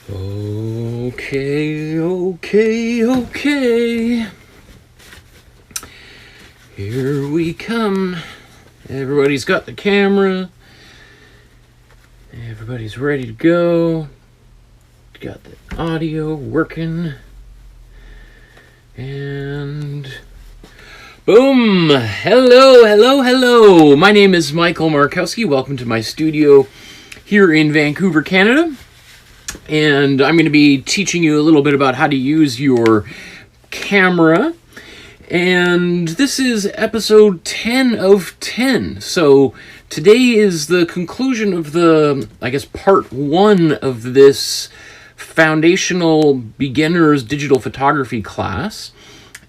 Okay. Here we come. Everybody's got the camera. Everybody's ready to go. Got the audio working. And boom! Hello. My name is Michael Markowsky. Welcome to my studio here in Vancouver, Canada. And I'm going to be teaching you a little bit about how to use your camera. And this is episode 10 of 10. So today is the conclusion of the, part 1 of this foundational beginners digital photography class.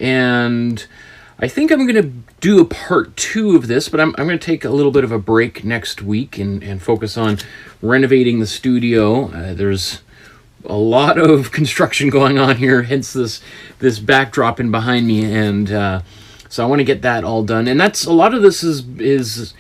And I think I'm going to do a part 2 of this, but I'm going to take a little bit of a break next week and focus on renovating the studio. There's a lot of construction going on here, hence this backdrop in behind me, and so I want to get that all done. And that's a lot of this is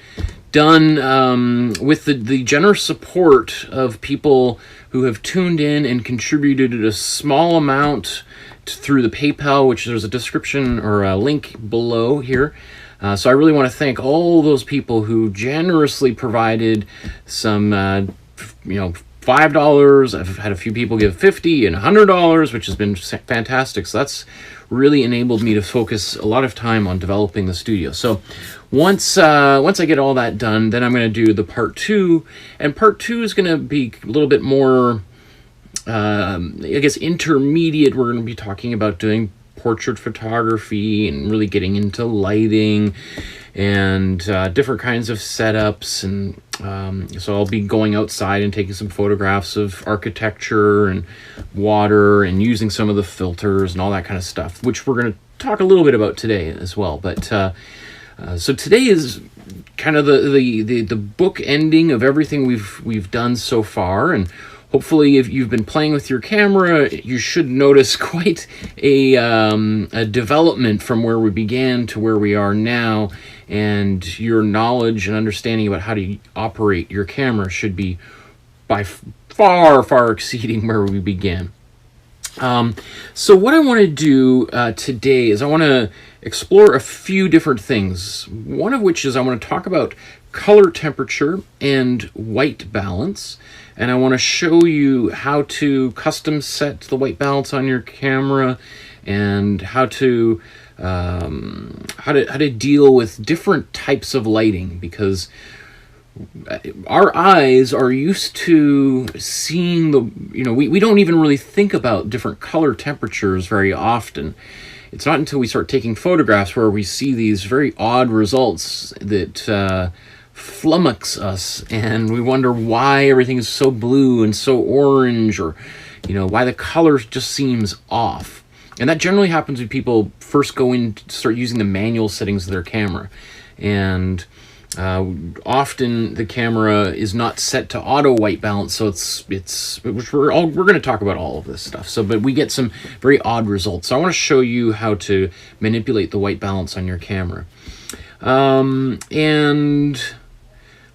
done with the generous support of people who have tuned in and contributed a small amount through the PayPal, which there's a description or a link below here. So I really want to thank all those people who generously provided some, $5. I've had a few people give $50 and $100, which has been fantastic. So that's really enabled me to focus a lot of time on developing the studio. So once I get all that done, then I'm going to do the part 2, and part 2 is going to be a little bit more, intermediate. We're going to be talking about doing portrait photography and really getting into lighting and different kinds of setups. And so I'll be going outside and taking some photographs of architecture and water and using some of the filters and all that kind of stuff, which we're going to talk a little bit about today as well. But so today is kind of the book ending of everything we've done so far. And hopefully, if you've been playing with your camera, you should notice quite a development from where we began to where we are now, and your knowledge and understanding about how to operate your camera should be by far exceeding where we began. So what I want to do today is I want to explore a few different things, one of which is I want to talk about color temperature and white balance. And I want to show you how to custom set the white balance on your camera, and how to deal with different types of lighting, because our eyes are used to seeing we don't even really think about different color temperatures very often. It's not until we start taking photographs where we see these very odd results that flummox us, and we wonder why everything is so blue and so orange, or why the color just seems off. And that generally happens when people first go in to start using the manual settings of their camera, and often the camera is not set to auto white balance, so it's which we're going to talk about all of this stuff. But we get some very odd results. So I want to show you how to manipulate the white balance on your camera, and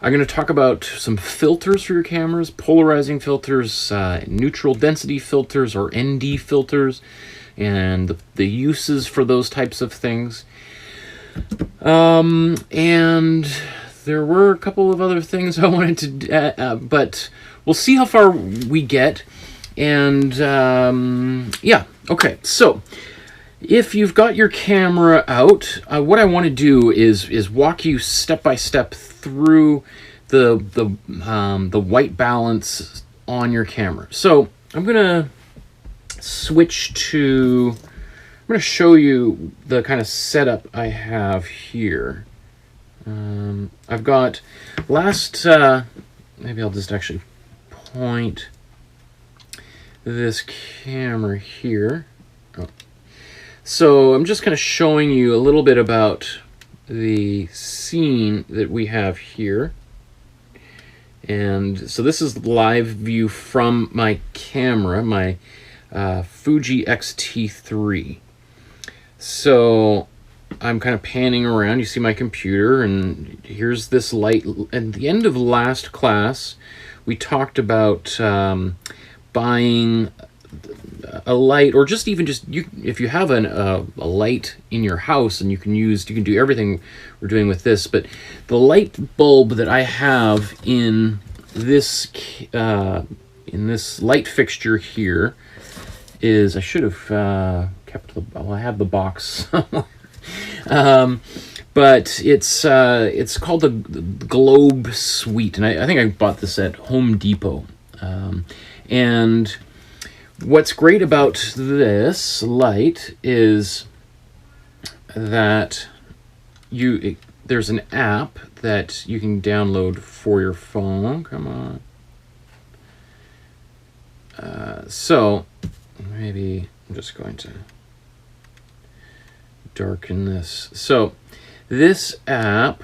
I'm going to talk about some filters for your cameras, polarizing filters, neutral density filters or ND filters, and the uses for those types of things. And there were a couple of other things I wanted to do, but we'll see how far we get. And okay, so if you've got your camera out, what I want to do is walk you step by step through the white balance on your camera. So I'm gonna switch to. I'm gonna show you the kind of setup I have here. I've got maybe I'll just actually point this camera here. Oh. So I'm just kind of showing you a little bit about the scene that we have here. And so this is live view from my camera, my Fuji XT3. So I'm kind of panning around. You see my computer, and here's this light. At the end of last class, we talked about buying a light, or just even if you have a light in your house, and you can do everything we're doing with this. But the light bulb that I have in this light fixture here is, I should have kept I have the box somewhere. But it's called the Globe Suite, and I think I bought this at Home Depot. And what's great about this light is that there's an app that you can download for your phone. Come on. So maybe I'm just going to darken this. So this app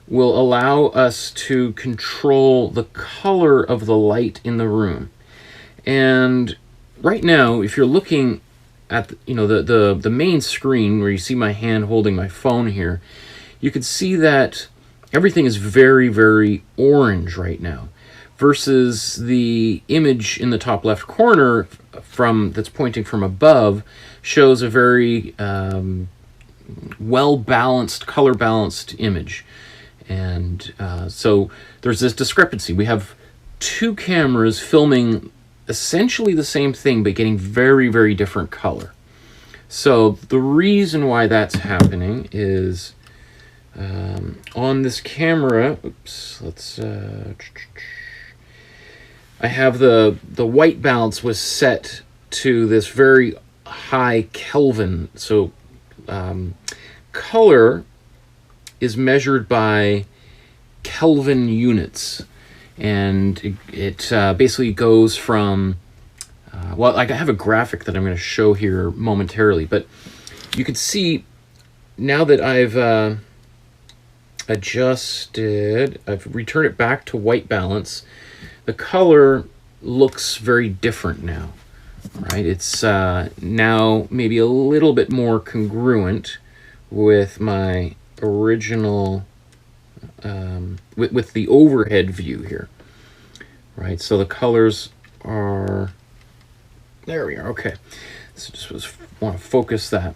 will allow us to control the color of the light in the room. And right now, if you're looking at the main screen where you see my hand holding my phone here, you can see that everything is very, very orange right now, versus the image in the top left corner that's pointing from above shows a very well-balanced, color-balanced image. And so there's this discrepancy. We have two cameras filming essentially the same thing, but getting very, very different color. So the reason why that's happening is on this camera, I have the white balance was set to this very high Kelvin. So color is measured by Kelvin units, and it basically goes from well, I have a graphic that I'm going to show here momentarily, but you can see now that I've I've returned it back to white balance, the color looks very different now, right? It's now maybe a little bit more congruent with my original, with the overhead view here, right? So the colors are, there we are, okay. So just want to focus that.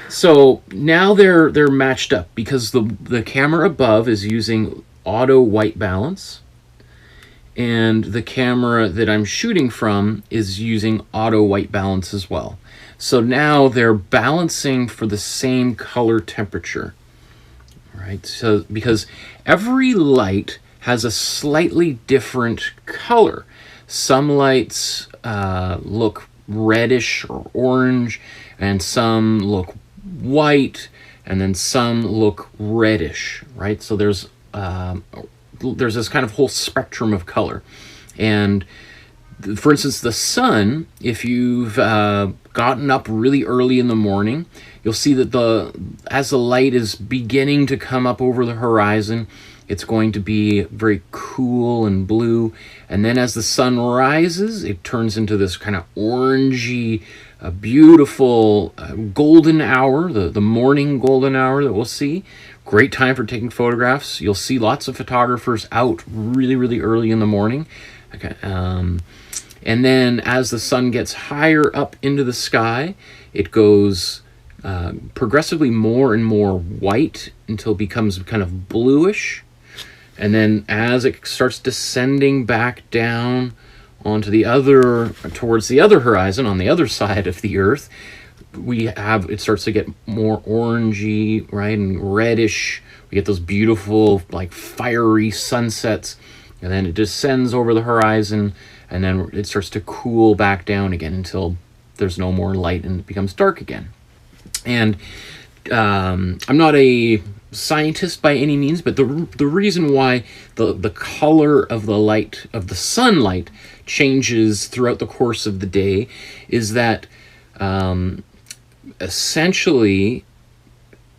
So now they're matched up because the camera above is using auto white balance, and the camera that I'm shooting from is using auto white balance as well. So now they're balancing for the same color temperature, right? So because every light has a slightly different color. Some lights look reddish or orange, and some look white, and then some look reddish, right? So there's this kind of whole spectrum of color. And for instance, the sun, if you've gotten up really early in the morning, you'll see that as the light is beginning to come up over the horizon, it's going to be very cool and blue. And then as the sun rises, it turns into this kind of orangey, beautiful golden hour, the morning golden hour that we'll see. Great time for taking photographs. You'll see lots of photographers out really, really early in the morning. Okay. And then as the sun gets higher up into the sky, it goes progressively more and more white until it becomes kind of bluish. And then as it starts descending back down onto towards the other horizon, on the other side of the Earth, it starts to get more orangey, right, and reddish. We get those beautiful, like, fiery sunsets, and then it descends over the horizon, and then it starts to cool back down again until there's no more light and it becomes dark again. And I'm not a scientist by any means, but the reason why the color of the light, of the sunlight, changes throughout the course of the day is that essentially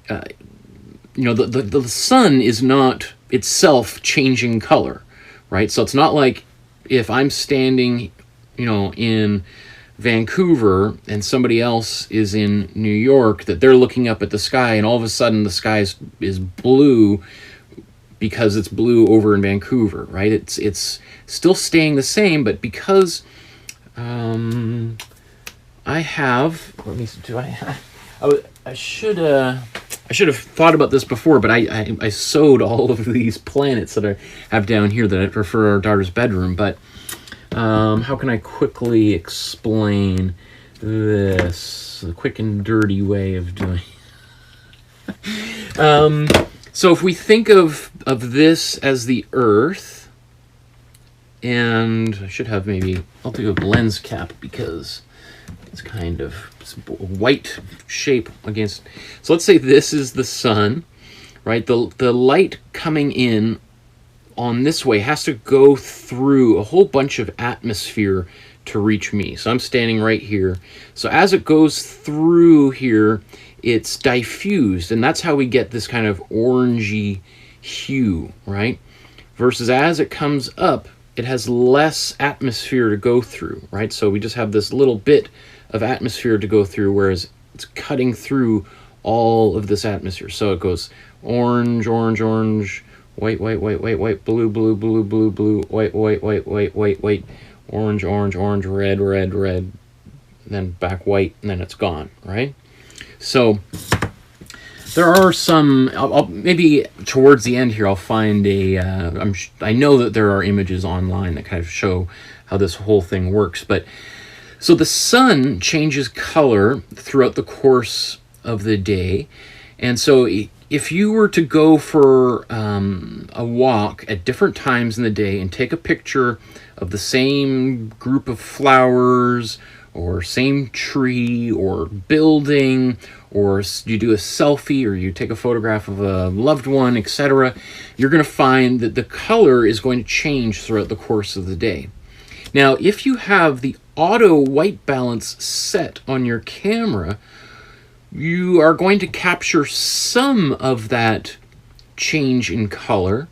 the sun is not itself changing color, right? So it's not like if I'm standing in Vancouver and somebody else is in New York, that they're looking up at the sky and all of a sudden the sky is blue because it's blue over in Vancouver, right? It's still staying the same, but because I have, let me see, I should have thought about this before, but I sewed all of these planets that I have down here that I prefer our daughter's bedroom. But how can I quickly explain this? The quick and dirty way of doing. So if we think of this as the Earth, and I should have I'll do a lens cap because it's kind of white shape against. So let's say this is the sun, right? The light coming in on this way has to go through a whole bunch of atmosphere to reach me. So I'm standing right here. So as it goes through here, it's diffused, and that's how we get this kind of orangey hue, right? Versus as it comes up, it has less atmosphere to go through, right? So we just have this little bit of atmosphere to go through, whereas it's cutting through all of this atmosphere. So it goes orange, orange, orange, white, white, white, white, white, blue, blue, blue, blue, blue, white, white, white, white, white, white, orange, orange, orange, red, red, red, then back white, and then it's gone, right? So there are some, maybe towards the end here, I'll find I know that there are images online that kind of show how this whole thing works. But so the sun changes color throughout the course of the day. And so if you were to go for a walk at different times in the day and take a picture of the same group of flowers or same tree or building, or you do a selfie or you take a photograph of a loved one, etc., you're going to find that the color is going to change throughout the course of the day. Now, if you have the auto white balance set on your camera, you are going to capture some of that change in color.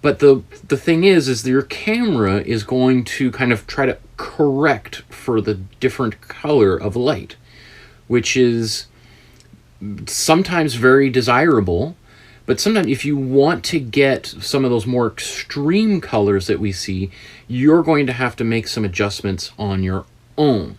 But the thing is that your camera is going to kind of try to correct for the different color of light, which is sometimes very desirable. But sometimes if you want to get some of those more extreme colors that we see, you're going to have to make some adjustments on your own.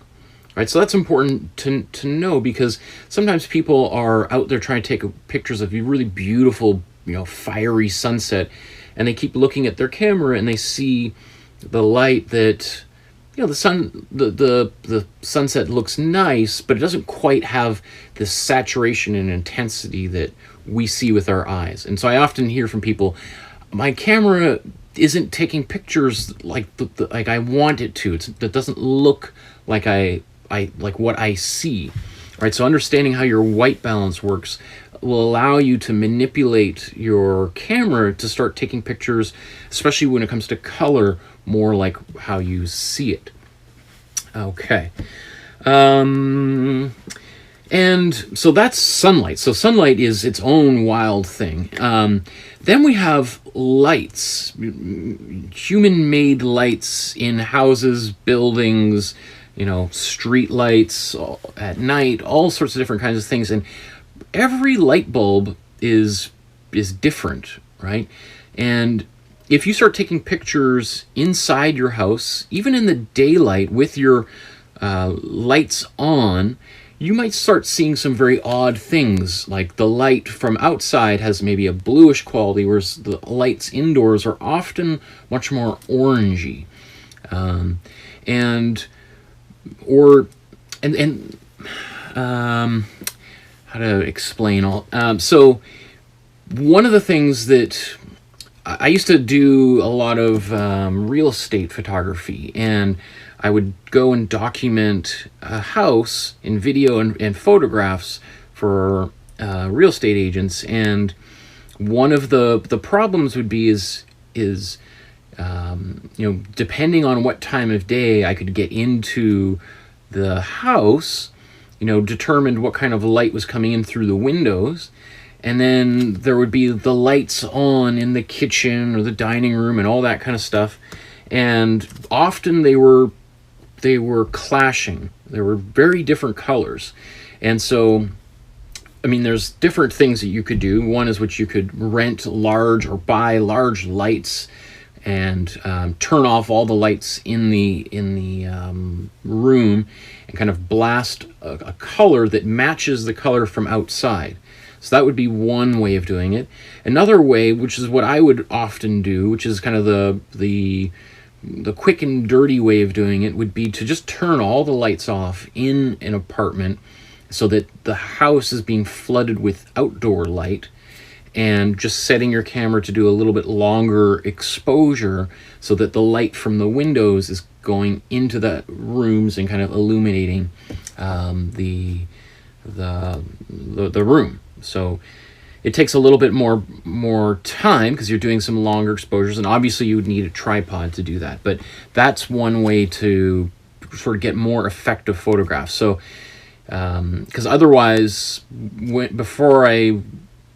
Right, so that's important to know, because sometimes people are out there trying to take pictures of a really beautiful, fiery sunset, and they keep looking at their camera and they see the light that, the sunset looks nice, but it doesn't quite have the saturation and intensity that we see with our eyes. And so I often hear from people, my camera isn't taking pictures like like I want it to. It doesn't look like like what I see. Right? So understanding how your white balance works will allow you to manipulate your camera to start taking pictures, especially when it comes to color, more like how you see it. Okay. And so that's sunlight. So sunlight is its own wild thing. Then we have lights, human-made lights in houses, buildings, street lights at night, all sorts of different kinds of things. And every light bulb is different, right? And if you start taking pictures inside your house, even in the daylight with your lights on, you might start seeing some very odd things, like the light from outside has maybe a bluish quality, whereas the lights indoors are often much more orangey. How to explain all. So one of the things that I used to do a lot of real estate photography, and I would go and document a house in video and photographs for real estate agents. And one of the problems would be is depending on what time of day I could get into the house, determined what kind of light was coming in through the windows. And then there would be the lights on in the kitchen or the dining room and all that kind of stuff. And often they were clashing. They were very different colors. And so I mean, there's different things that you could do. One is which you could rent large or buy large lights and turn off all the lights in the room and kind of blast a color that matches the color from outside. So that would be one way of doing it. Another way, which is what I would often do, which is kind of the quick and dirty way of doing it, would be to just turn all the lights off in an apartment so that the house is being flooded with outdoor light, and just setting your camera to do a little bit longer exposure so that the light from the windows is going into the rooms and kind of illuminating the room. So it takes a little bit more time because you're doing some longer exposures, and obviously you would need a tripod to do that. But that's one way to sort of get more effective photographs. So because otherwise, before I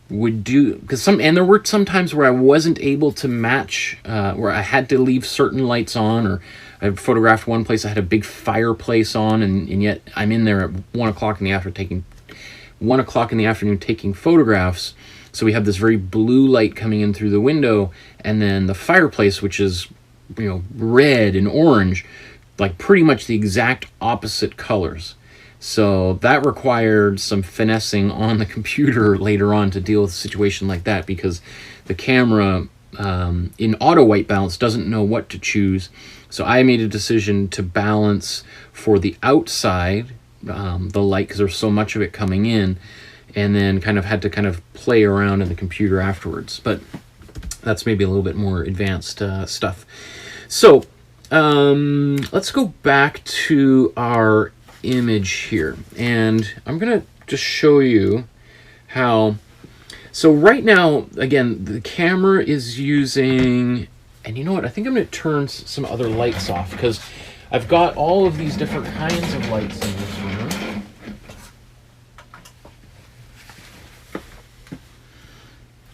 would do, and there were some times where I wasn't able to match, where I had to leave certain lights on, or I photographed one place I had a big fireplace on, and yet I'm in there at 1 o'clock in the afternoon taking photographs. So we have this very blue light coming in through the window, and then the fireplace, which is, you know, red and orange, like pretty much the exact opposite colors. So that required some finessing on the computer later on to deal with a situation like that, because the camera in auto white balance doesn't know what to choose. So I made a decision to balance for the outside the light, because there's so much of it coming in, and then kind of had to kind of play around in the computer afterwards. But that's maybe a little bit more advanced stuff. So let's go back to our image here, and I'm gonna just show you how. So right now, again, the camera is using, and you know what, I think I'm gonna turn some other lights off, because I've got all of these different kinds of lights in this room.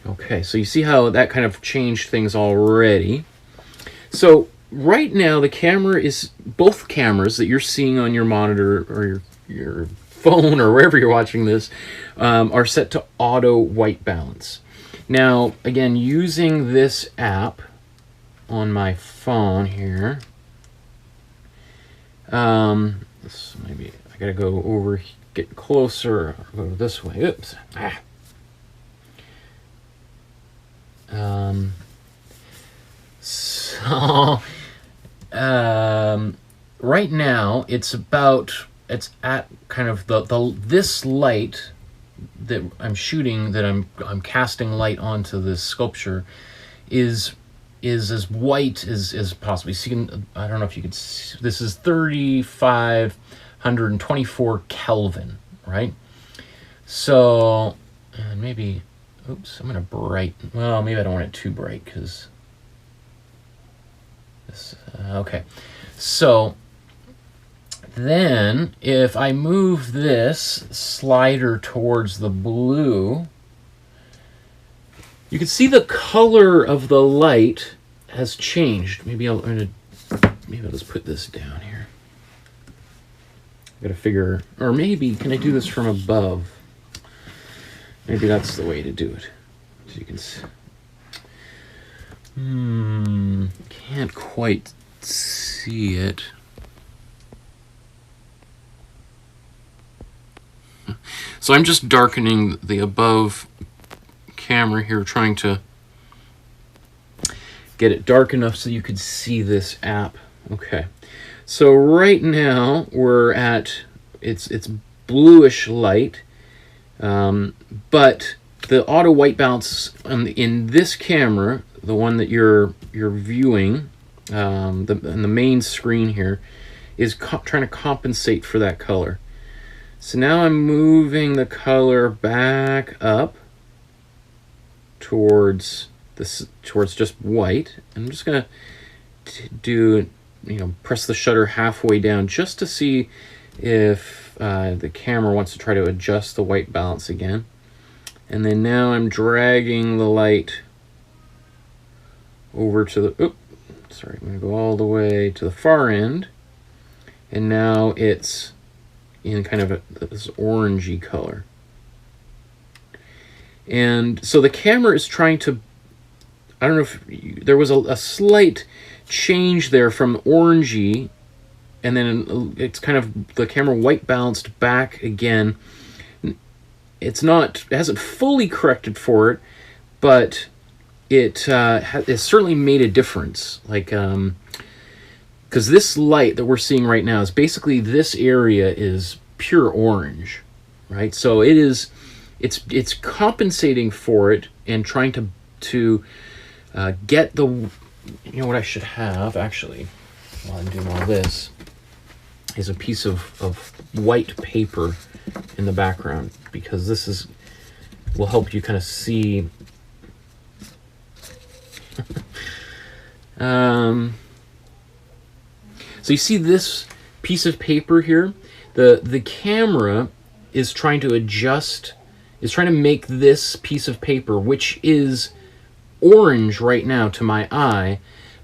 Okay, so you see how that kind of changed things already. So right now, the camera is, both cameras that you're seeing on your monitor or your phone or wherever you're watching this, are set to auto white balance. Now, again, using this app on my phone here, maybe I gotta go over, get closer, go this way. Oops. So right now it's at kind of this light that I'm shooting, that I'm casting light onto this sculpture, is as white as possible. So you can, I don't know if you could see, this is 3,524 Kelvin, right? So, and maybe, oops, I'm gonna brighten, well, maybe I don't want it too bright, because this, okay. So then if I move this slider towards the blue, you can see the color of the light has changed. Maybe I'll just put this down here. I gotta figure, or maybe, can I do this from above? Maybe that's the way to do it. So you can see. Can't quite see it. So I'm just darkening the above camera here, trying to get it dark enough so you could see this app. Okay, so right now we're at, it's bluish light, but the auto white balance in this camera, the one that you're viewing, on the main screen here, is trying to compensate for that color. So now I'm moving the color back up towards just white. I'm just gonna do, press the shutter halfway down just to see if the camera wants to try to adjust the white balance again. And then now I'm dragging the light over to the, I'm gonna go all the way to the far end, and now it's in kind of this orangey color. And so the camera is trying to, I don't know if there was a slight change there from orangey, and then it's kind of the camera white balanced back again. It hasn't fully corrected for it, but it certainly made a difference. Like, because this light that we're seeing right now is basically, this area is pure orange, right? So it's compensating for it and trying to get the, you know what I should have actually while I'm doing all this is a piece of white paper in the background, because this will help you kind of see. So you see this piece of paper here, the camera is trying to make this piece of paper, which is orange right now to my eye,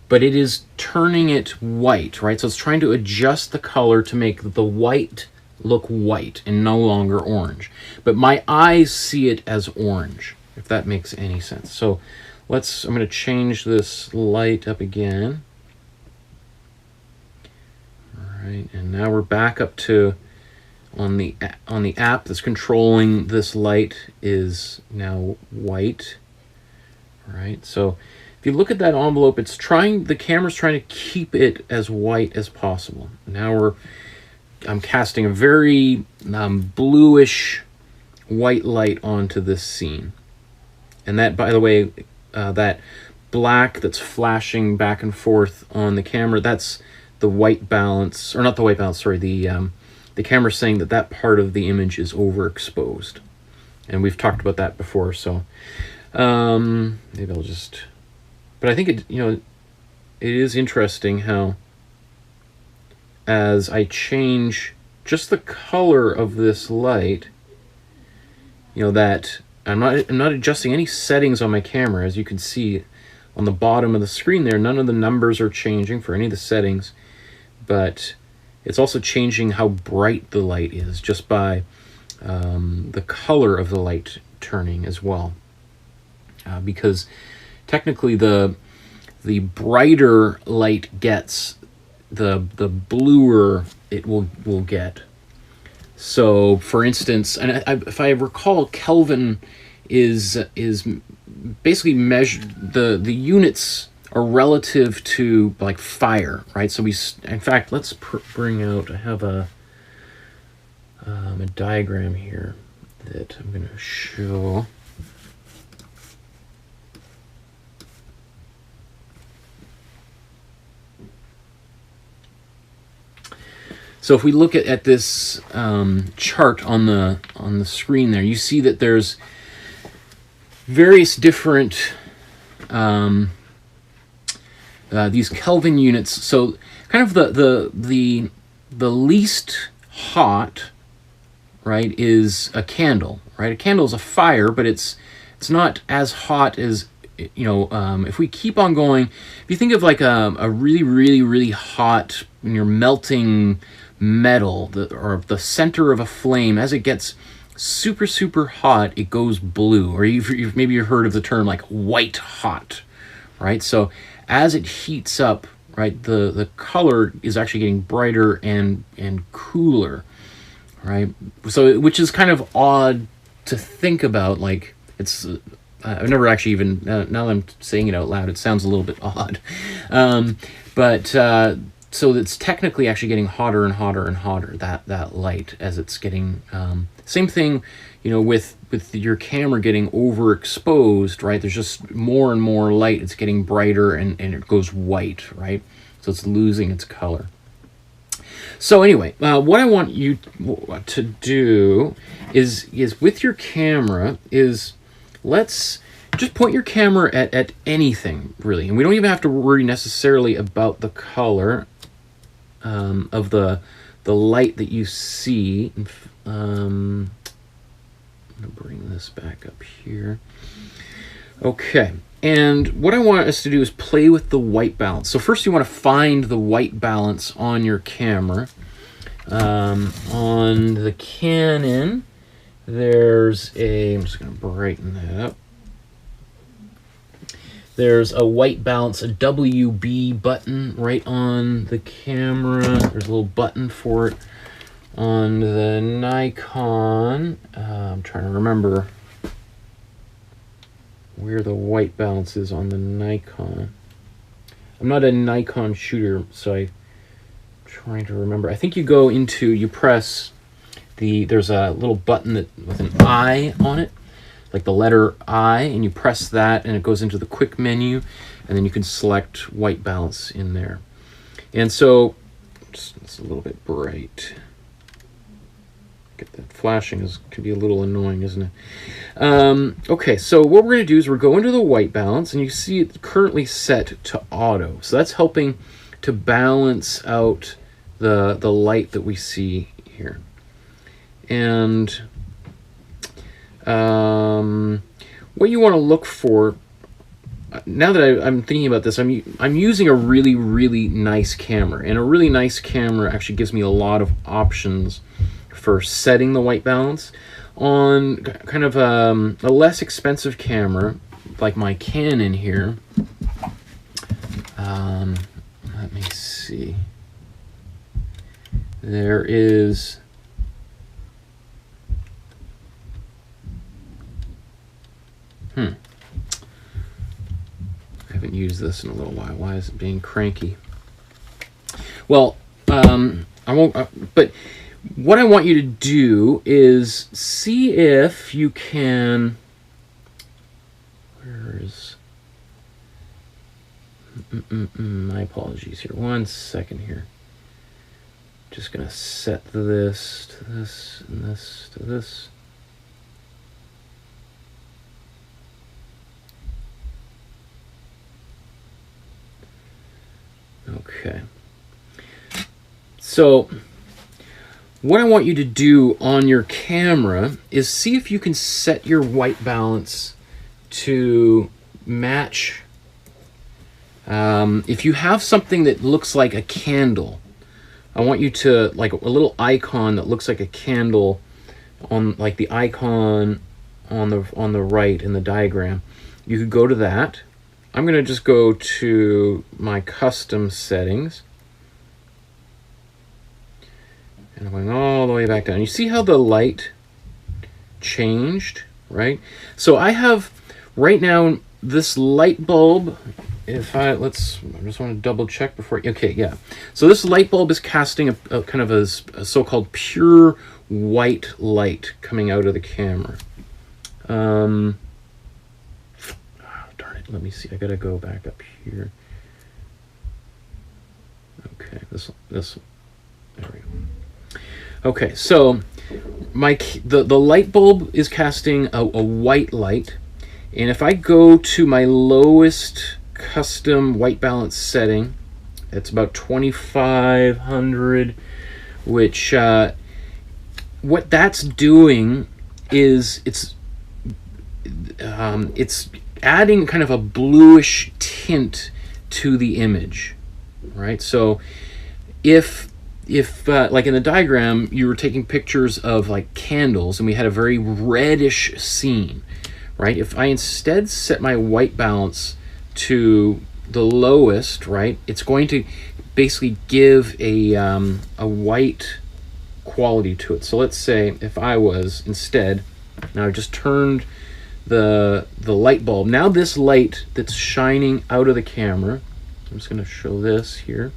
but it is turning it white, right? So it's trying to adjust the color to make the white look white and no longer orange. But my eyes see it as orange, if that makes any sense. So I'm going to change this light up again. All right, and now we're back up to, on the app that's controlling this light is now white. All right, so if you look at that envelope, the camera's trying to keep it as white as possible. Now I'm casting a very bluish white light onto this scene. And that, by the way, that black that's flashing back and forth on the camera, that's the white balance, or not the white balance, sorry, the camera's saying that part of the image is overexposed. And we've talked about that before, so maybe I'll just, but I think it is interesting how, as I change just the color of this light, that I'm not adjusting any settings on my camera. As you can see on the bottom of the screen there, none of the numbers are changing for any of the settings, but it's also changing how bright the light is just by the color of the light turning as well. Because technically the brighter light gets, the bluer it will get. So, for instance, and if I recall, Kelvin is basically measured, the units are relative to like fire, right? So in fact, let's bring out. I have a diagram here that I'm going to show. So if we look at this chart on the screen there, you see that there's various different these Kelvin units. So kind of the least hot, right, is a candle, right? A candle is a fire, but it's not as hot as, if we keep on going, if you think of like a really, really, really hot, when you're melting metal, or the center of a flame, as it gets super, super hot, it goes blue. Or maybe you've heard of the term like white hot, right? So as it heats up, right, the color is actually getting brighter and cooler, right? So, which is kind of odd to think about. Like, it's I've never actually even, now that I'm saying it out loud, it sounds a little bit odd. So it's technically actually getting hotter and hotter and hotter, that light, as it's getting, same thing, with your camera getting overexposed, right? There's just more and more light. It's getting brighter and it goes white, right? So it's losing its color. So anyway, what I want you to do is with your camera is, let's just point your camera at anything, really. And we don't even have to worry necessarily about the color of the light that you see. I'm going to bring this back up here. Okay, and what I want us to do is play with the white balance. So first you want to find the white balance on your camera. On the Canon, there's a, I'm just going to brighten that up. There's a white balance, a WB button right on the camera. There's a little button for it on the Nikon. I'm trying to remember where the white balance is on the Nikon. I'm not a Nikon shooter, so I'm trying to remember. I think you go into, you press there's a little button that with an I on it, like the letter I, and you press that and it goes into the quick menu, and then you can select white balance in there. And so it's a little bit bright. Get that flashing can be a little annoying, isn't it? Okay, so what we're going to do is we're going to the white balance, and you see it currently set to auto. So that's helping to balance out the light that we see here. And what you want to look for, now that I'm thinking about this, I'm using a really, really nice camera, and a really nice camera actually gives me a lot of options for setting the white balance. On kind of a less expensive camera, like my Canon here, let me see, there is, I haven't used this in a little while. Why is it being cranky? Well, I won't, but what I want you to do is see if you can, where's, my apologies here. 1 second here. Just gonna set this to this and this to this. Okay. So what I want you to do on your camera is see if you can set your white balance to match. If you have something that looks like a candle, I want you to, like a little icon that looks like a candle on, like the icon on the right in the diagram. You could go to that. I'm going to just go to my custom settings. And I'm going all the way back down. You see how the light changed, right? So I have right now this light bulb. If I I just want to double check before. Okay, yeah. So this light bulb is casting a kind of a so-called pure white light coming out of the camera. Oh, darn it. Let me see. I gotta go back up here. Okay, this. There we go. Okay, so the light bulb is casting a white light, and if I go to my lowest custom white balance setting, it's about 2500, which what that's doing is it's adding kind of a bluish tint to the image, right? So if like in the diagram, you were taking pictures of like candles and we had a very reddish scene, right? If I instead set my white balance to the lowest, right, it's going to basically give a white quality to it. So let's say if I was instead, now I just turned the light bulb. Now this light that's shining out of the camera, I'm just going to show this here.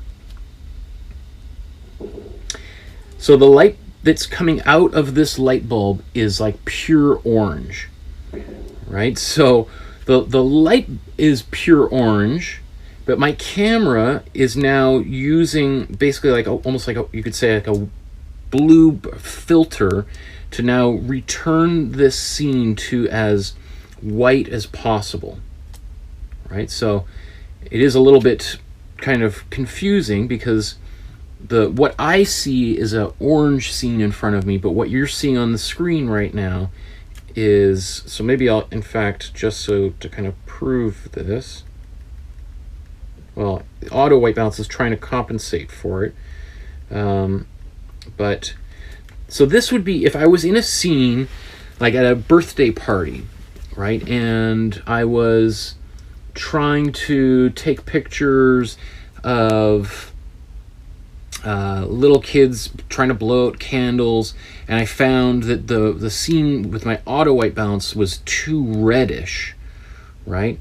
So the light that's coming out of this light bulb is like pure orange, right? So the light is pure orange, but my camera is now using basically like almost like you could say like a blue filter to now return this scene to as white as possible, right? So it is a little bit kind of confusing because what I see is an orange scene in front of me, but what you're seeing on the screen right now is, so maybe I'll, in fact, just so to kind of prove this, well, the auto white balance is trying to compensate for it. But, so this would be, if I was in a scene like at a birthday party, right? And I was trying to take pictures of little kids trying to blow out candles, and I found that the scene with my auto white balance was too reddish, right?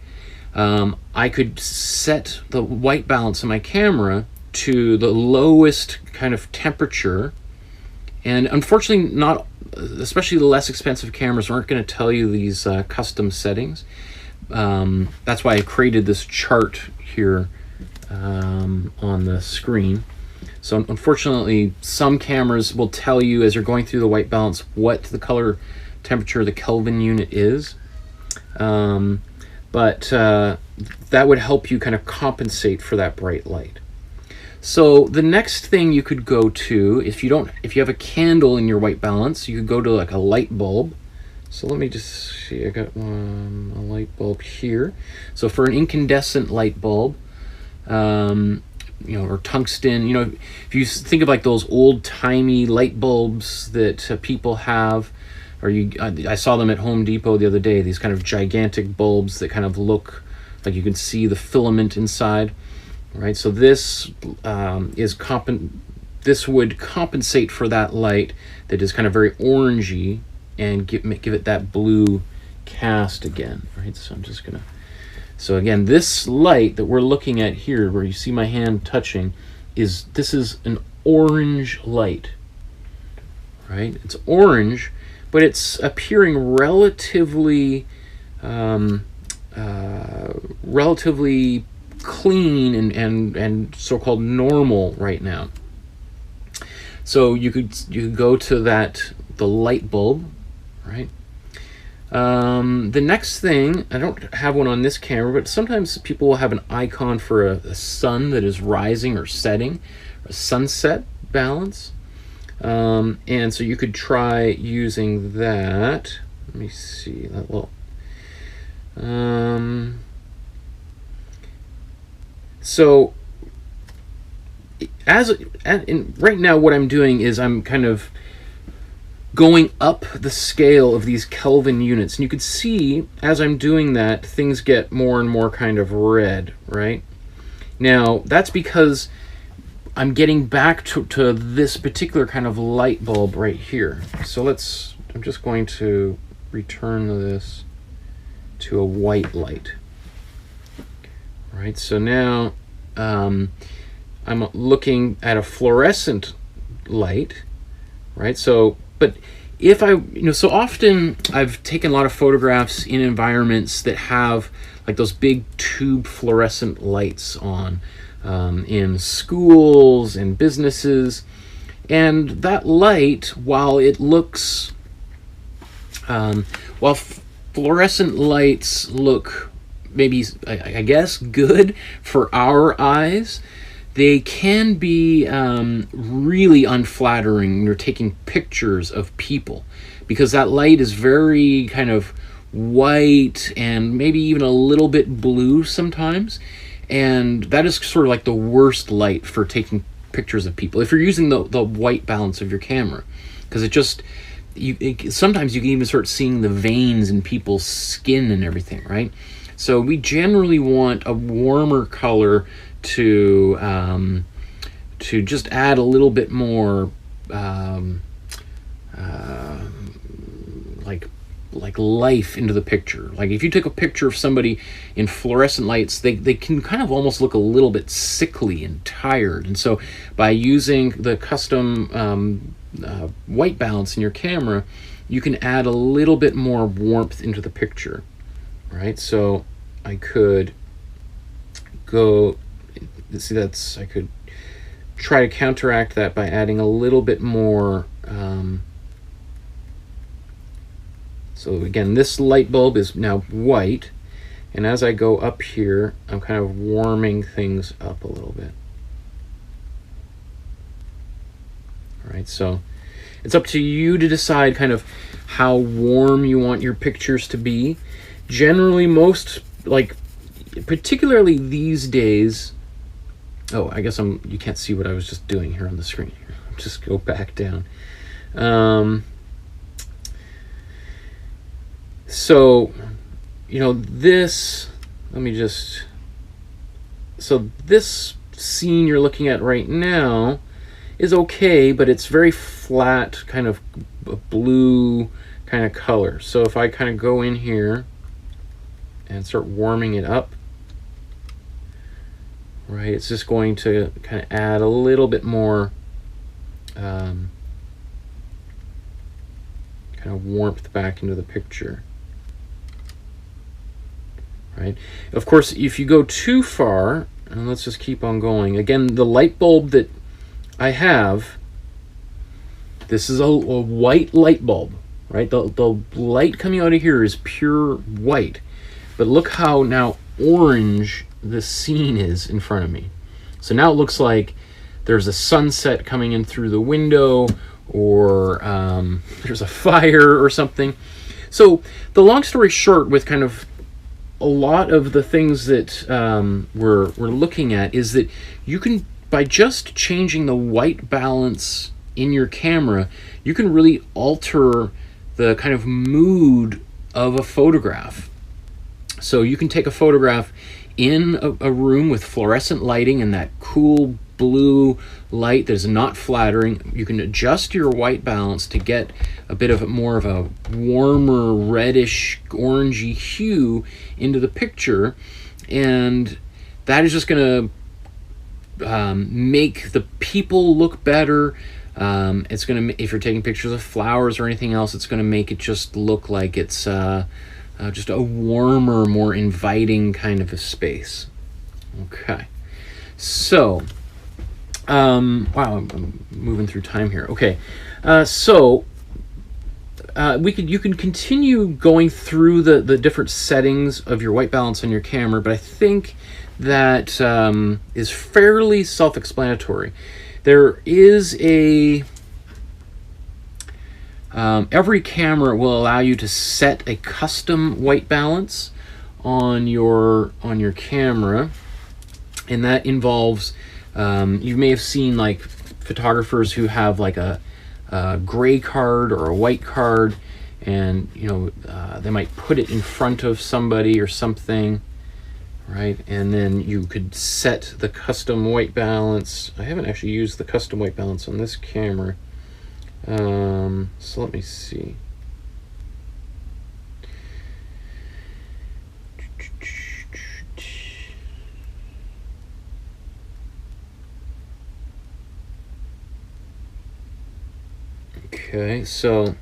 I could set the white balance on my camera to the lowest kind of temperature, and unfortunately not, especially the less expensive cameras aren't going to tell you these custom settings. That's why I created this chart here on the screen. So unfortunately, some cameras will tell you as you're going through the white balance what the color temperature, the Kelvin unit is. But that would help you kind of compensate for that bright light. So the next thing you could go to, if you have a candle in your white balance, you could go to like a light bulb. So let me just see, I got a light bulb here. So for an incandescent light bulb, you know, or tungsten, you know, if you think of like those old-timey light bulbs that people have, or I saw them at Home Depot the other day, these kind of gigantic bulbs that kind of look like you can see the filament inside, right? So this this would compensate for that light that is kind of very orangey and give it that blue cast again, right? So I'm just gonna, so again, this light that we're looking at here, where you see my hand touching, this is an orange light, right? It's orange, but it's appearing relatively relatively clean and so-called normal right now. So you could go to the light bulb, right? The next thing, I don't have one on this camera, but sometimes people will have an icon for a sun that is rising or setting, a sunset balance. And so you could try using that. Let me see that. Well, so right now what I'm doing is I'm kind of going up the scale of these Kelvin units, and you could see as I'm doing that, things get more and more kind of red, right? Now that's because I'm getting back to this particular kind of light bulb right here. So I'm just going to return this to a white light. Right, so now I'm looking at a fluorescent light, right? So, but if so often I've taken a lot of photographs in environments that have like those big tube fluorescent lights on, in schools and businesses, and that light, while it looks, while fluorescent lights look maybe, I guess, good for our eyes, they can be really unflattering when you're taking pictures of people, because that light is very kind of white and maybe even a little bit blue sometimes, and that is sort of like the worst light for taking pictures of people if you're using the white balance of your camera, because sometimes you can even start seeing the veins in people's skin and everything, right? So we generally want a warmer color to just add a little bit more like life into the picture. Like if you took a picture of somebody in fluorescent lights, they can kind of almost look a little bit sickly and tired. And so by using the custom white balance in your camera, you can add a little bit more warmth into the picture, right? So I could go, see, I could try to counteract that by adding a little bit more. So again, this light bulb is now white, and as I go up here, I'm kind of warming things up a little bit. All right, so it's up to you to decide kind of how warm you want your pictures to be. Generally, particularly these days, oh, I guess you can't see what I was just doing here on the screen. I'll just go back down. So, you know, this, let me just, so this scene you're looking at right now is okay, but it's very flat, kind of blue kind of color. So if I kind of go in here and start warming it up, right, it's just going to kind of add a little bit more kind of warmth back into the picture. Right. Of course, if you go too far, and let's just keep on going. Again, the light bulb that I have, this is a white light bulb, right? The light coming out of here is pure white. But look how now orange the scene is in front of me. So now it looks like there's a sunset coming in through the window, or there's a fire or something. So the long story short, with kind of a lot of the things that we're looking at, is that you can, by just changing the white balance in your camera, you can really alter the kind of mood of a photograph. So you can take a photograph in a room with fluorescent lighting and that cool blue light that is not flattering. You can adjust your white balance to get a bit of more of a warmer reddish orangey hue into the picture, and that is just going to make the people look better. It's going to, if you're taking pictures of flowers or anything else, it's going to make it just look like it's just a warmer, more inviting kind of a space. Okay, so wow, I'm moving through time here. Okay, so you can continue going through the different settings of your white balance on your camera, but I think that is fairly self-explanatory. There is a every camera will allow you to set a custom white balance on your camera, and that involves you may have seen like photographers who have like a gray card or a white card, and you know they might put it in front of somebody or something, right? And then you could set the custom white balance. I haven't actually used the custom white balance on this camera. So let me see. Okay, so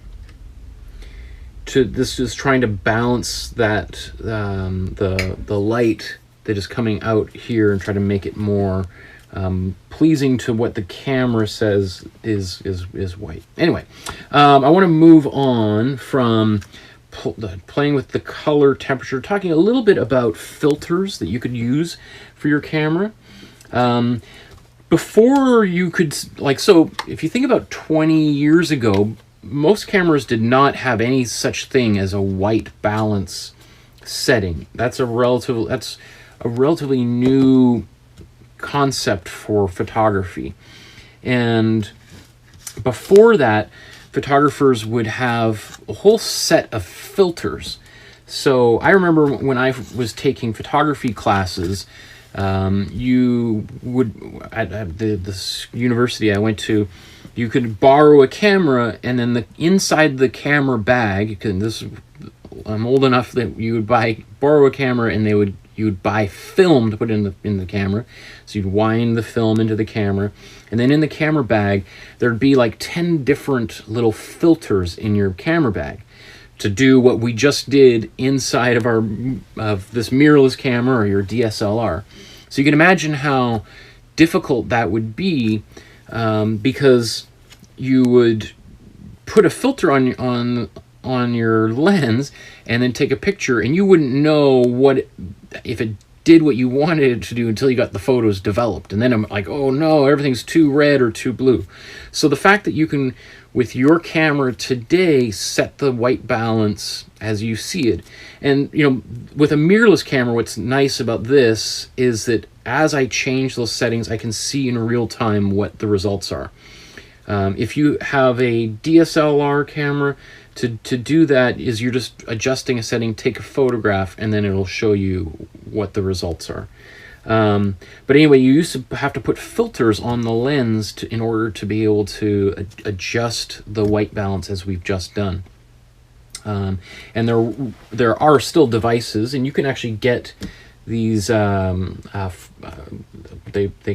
this is trying to balance that the light that is coming out here and try to make it more pleasing to what the camera says is white. Anyway, I want to move on from playing with the color temperature, talking a little bit about filters that you could use for your camera. Before you could, like, so if you think about 20 years ago, most cameras did not have any such thing as a white balance setting. That's a relatively new concept for photography. And before that, photographers would have a whole set of filters. So I remember when I was taking photography classes, you would, at this university I went to, you could borrow a camera, and then inside the camera bag, I'm old enough that you would borrow a camera, and you would buy film to put in the camera. So you'd wind the film into the camera, and then in the camera bag there'd be like 10 different little filters in your camera bag to do what we just did inside of this mirrorless camera or your DSLR. So you can imagine how difficult that would be, because you would put a filter on your lens and then take a picture, and you wouldn't know if it did what you wanted it to do until you got the photos developed. And then I'm like, oh no, everything's too red or too blue. So the fact that you can, with your camera today, set the white balance as you see it. And you know, with a mirrorless camera, what's nice about this is that as I change those settings, I can see in real time what the results are. If you have a DSLR camera, to do that is you're just adjusting a setting, take a photograph, and then it'll show you what the results are. But anyway, you used to have to put filters on the lens in order to be able to adjust the white balance as we've just done. And there are still devices, and you can actually get these, they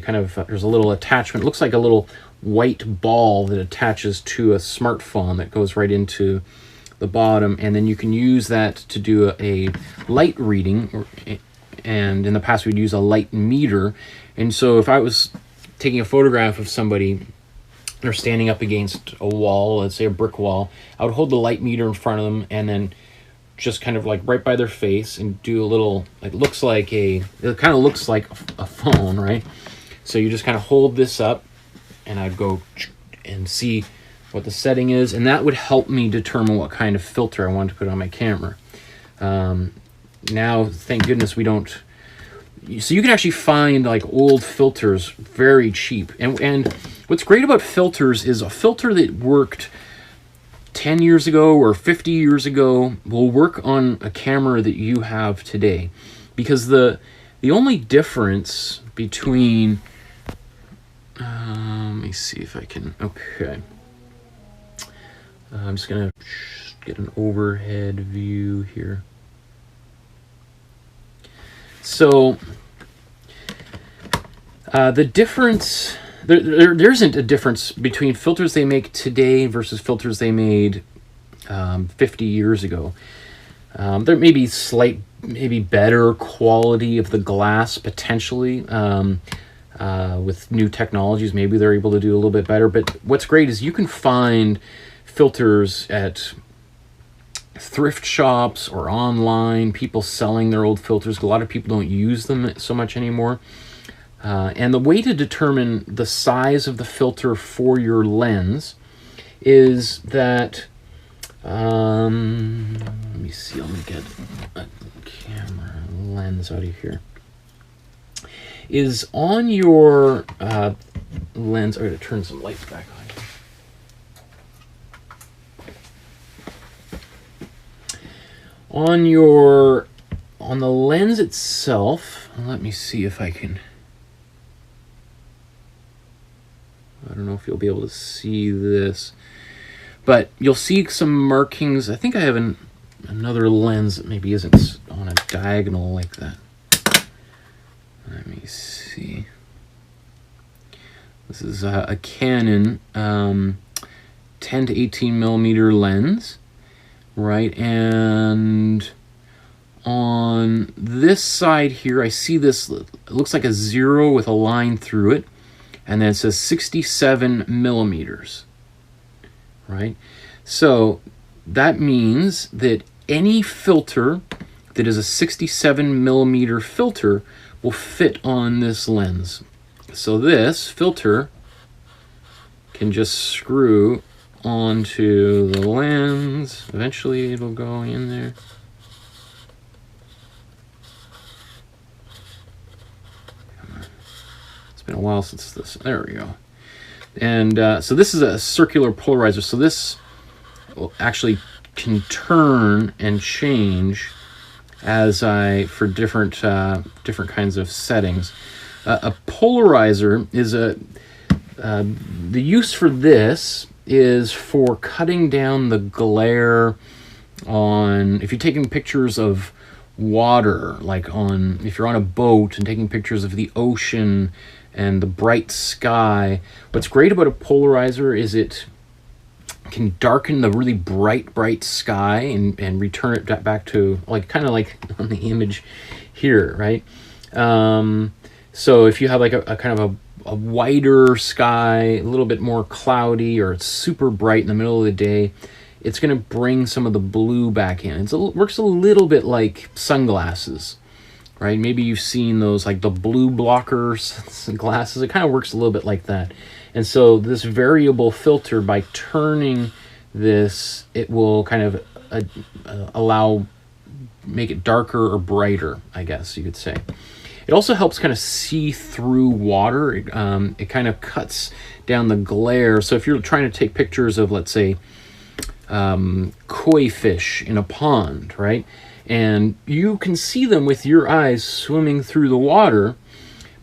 kind of, there's a little attachment, it looks like a little white ball that attaches to a smartphone that goes right into the bottom, and then you can use that to do a light reading, and in the past we'd use a light meter. And so if I was taking a photograph of somebody, they're standing up against a wall, let's say a brick wall, I would hold the light meter in front of them and then just kind of like right by their face and do a little, like, it kind of looks like a phone, right? So you just kind of hold this up, and I'd go and see what the setting is, and that would help me determine what kind of filter I wanted to put on my camera. Now, thank goodness we don't. So you can actually find like old filters very cheap. And what's great about filters is a filter that worked 10 years ago or 50 years ago will work on a camera that you have today. Because the only difference between, let me see if I can, okay. I'm just gonna get an overhead view here. So the difference, there isn't a difference between filters they make today versus filters they made 50 years ago. There may be maybe better quality of the glass potentially. With new technologies, maybe they're able to do a little bit better. But what's great is you can find filters at thrift shops or online, people selling their old filters. A lot of people don't use them so much anymore. And the way to determine the size of the filter for your lens is that, let me see, let me get a camera lens out of here. Is on your lens, I'm going to turn some lights back on. On the lens itself, let me see if I can, I don't know if you'll be able to see this, but you'll see some markings. I think I have another lens that maybe isn't on a diagonal like that. Let me see. This is a Canon 10 to 18 millimeter lens, right? And on this side here, I see this, it looks like a 0 with a line through it, and then it says 67 millimeters, right? So that means that any filter that is a 67 millimeter filter will fit on this lens. So this filter can just screw onto the lens. Eventually it'll go in there. It's been a while since this, there we go. And so this is a circular polarizer. So this will actually can turn and change as for different kinds of settings. A polarizer is the use for this is for cutting down the glare on, if you're taking pictures of water, like if you're on a boat and taking pictures of the ocean and the bright sky. What's great about a polarizer is it can darken the really bright sky and return it back to kind of like on the image here, right? So if you have like a kind of a whiter sky, a little bit more cloudy, or it's super bright in the middle of the day, it's going to bring some of the blue back in. It works a little bit like sunglasses, right? Maybe you've seen those, like the blue blockers glasses. It kind of works a little bit like that. And so this variable filter, by turning this, it will kind of make it darker or brighter, I guess you could say. It also helps kind of see through water. It kind of cuts down the glare. So if you're trying to take pictures of, let's say, koi fish in a pond, right? And you can see them with your eyes swimming through the water,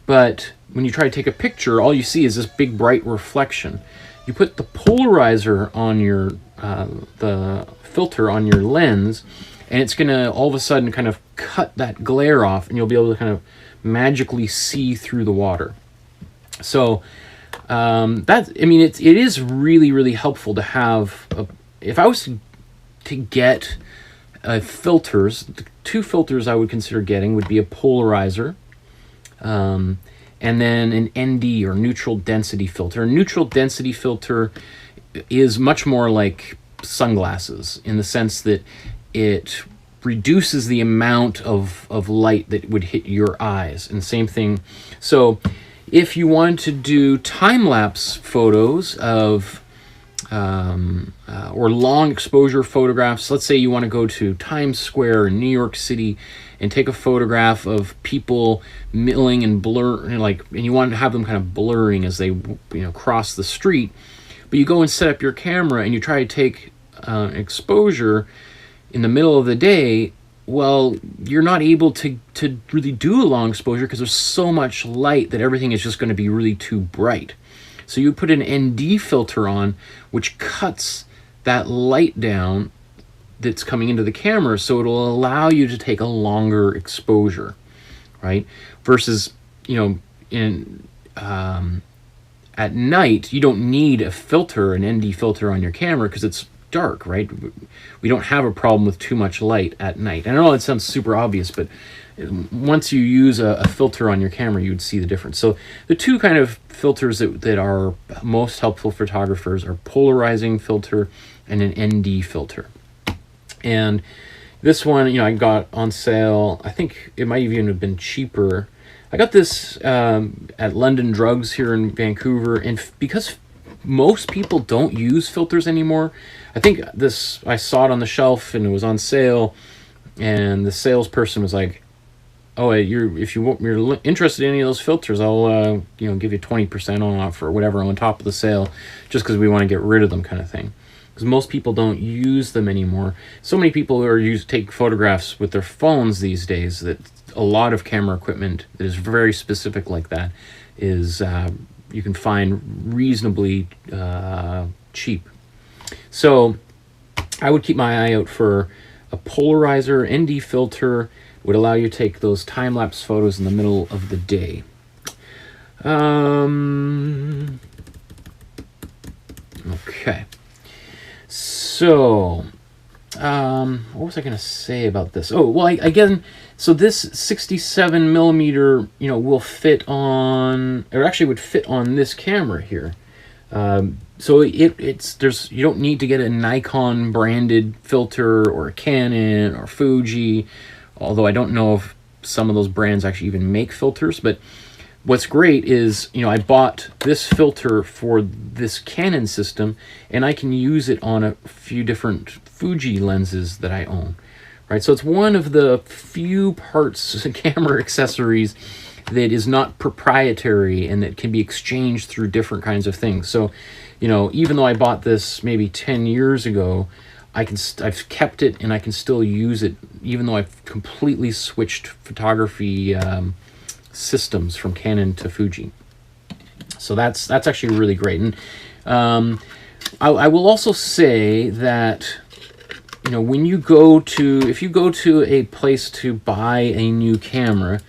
but when you try to take a picture, all you see is this big bright reflection. You put the polarizer on your, the filter on your lens, and it's gonna all of a sudden kind of cut that glare off, and you'll be able to kind of magically see through the water. So that, I mean, it is really, really helpful to have, if I was to get filters, the two filters I would consider getting would be a polarizer, and then an ND, or neutral density filter. A neutral density filter is much more like sunglasses in the sense that it reduces the amount of light that would hit your eyes. And same thing, so if you want to do time-lapse photos of or long exposure photographs, let's say you want to go to Times Square in New York City and take a photograph of people milling and and you want to have them kind of blurring as they cross the street, but you go and set up your camera and you try to take exposure in the middle of the day, well, you're not able to really do a long exposure because there's so much light that everything is just going to be really too bright. So you put an ND filter on, which cuts that light down that's coming into the camera, so it'll allow you to take a longer exposure, right? Versus, at night, you don't need a filter, an ND filter on your camera, because it's dark, right? We don't have a problem with too much light at night. I know it sounds super obvious, but once you use a filter on your camera, you'd see the difference. So the two kind of filters that are most helpful for photographers are polarizing filter and an ND filter. And this one, I got on sale. I think it might even have been cheaper. I got this at London Drugs here in Vancouver, and because most people don't use filters anymore, I think I saw it on the shelf and it was on sale, and the salesperson was like, "Oh, if you're interested in any of those filters, I'll give you 20% off or whatever on top of the sale, just because we want to get rid of them," kind of thing. Because most people don't use them anymore. So many people take photographs with their phones these days that a lot of camera equipment that is very specific like that is you can find reasonably cheap. So I would keep my eye out for a polarizer. ND filter would allow you to take those time-lapse photos in the middle of the day. Okay. So, what was I going to say about this? Oh, well, again, so this 67 millimeter, will fit on, or actually would fit on this camera here. So you don't need to get a Nikon branded filter or a Canon or Fuji, although I don't know if some of those brands actually even make filters. But what's great is, I bought this filter for this Canon system, and I can use it on a few different Fuji lenses that I own, right? So it's one of the few parts, camera accessories, that is not proprietary and that can be exchanged through different kinds of things. So, even though I bought this maybe 10 years ago, I've kept it and I can still use it, even though I've completely switched photography systems from Canon to Fuji. So that's actually really great. And I will also say that when if you go to a place to buy a new camera,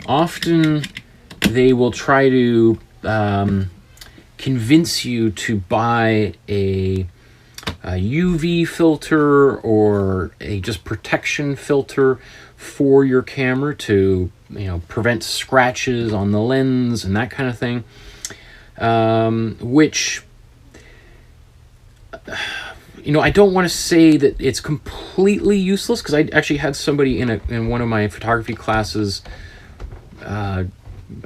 often they will try to convince you to buy a UV filter or a just protection filter for your camera to prevent scratches on the lens and that kind of thing, which I don't want to say that it's completely useless, because I actually had somebody in one of my photography classes, I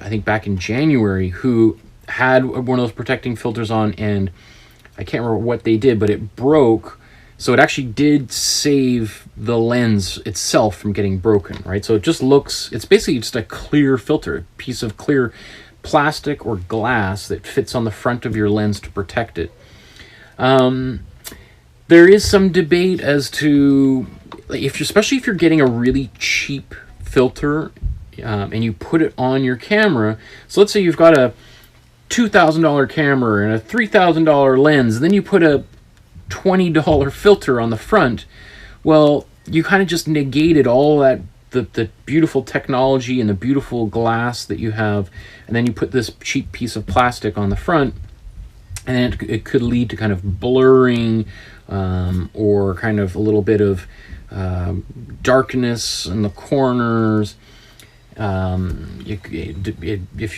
think back in January, who had one of those protecting filters on, and I can't remember what they did, but it broke. So it actually did save the lens itself from getting broken, right? So it just looks, it's basically just a clear filter, a piece of clear plastic or glass that fits on the front of your lens to protect it. There is some debate as to, especially if you're getting a really cheap filter and you put it on your camera. So let's say you've got a $2,000 camera and a $3,000 lens, and then you put a $20 filter on the front. Well, you kind of just negated all that, the beautiful technology and the beautiful glass that you have, and then you put this cheap piece of plastic on the front, and it could lead to kind of blurring or kind of a little bit of darkness in the corners.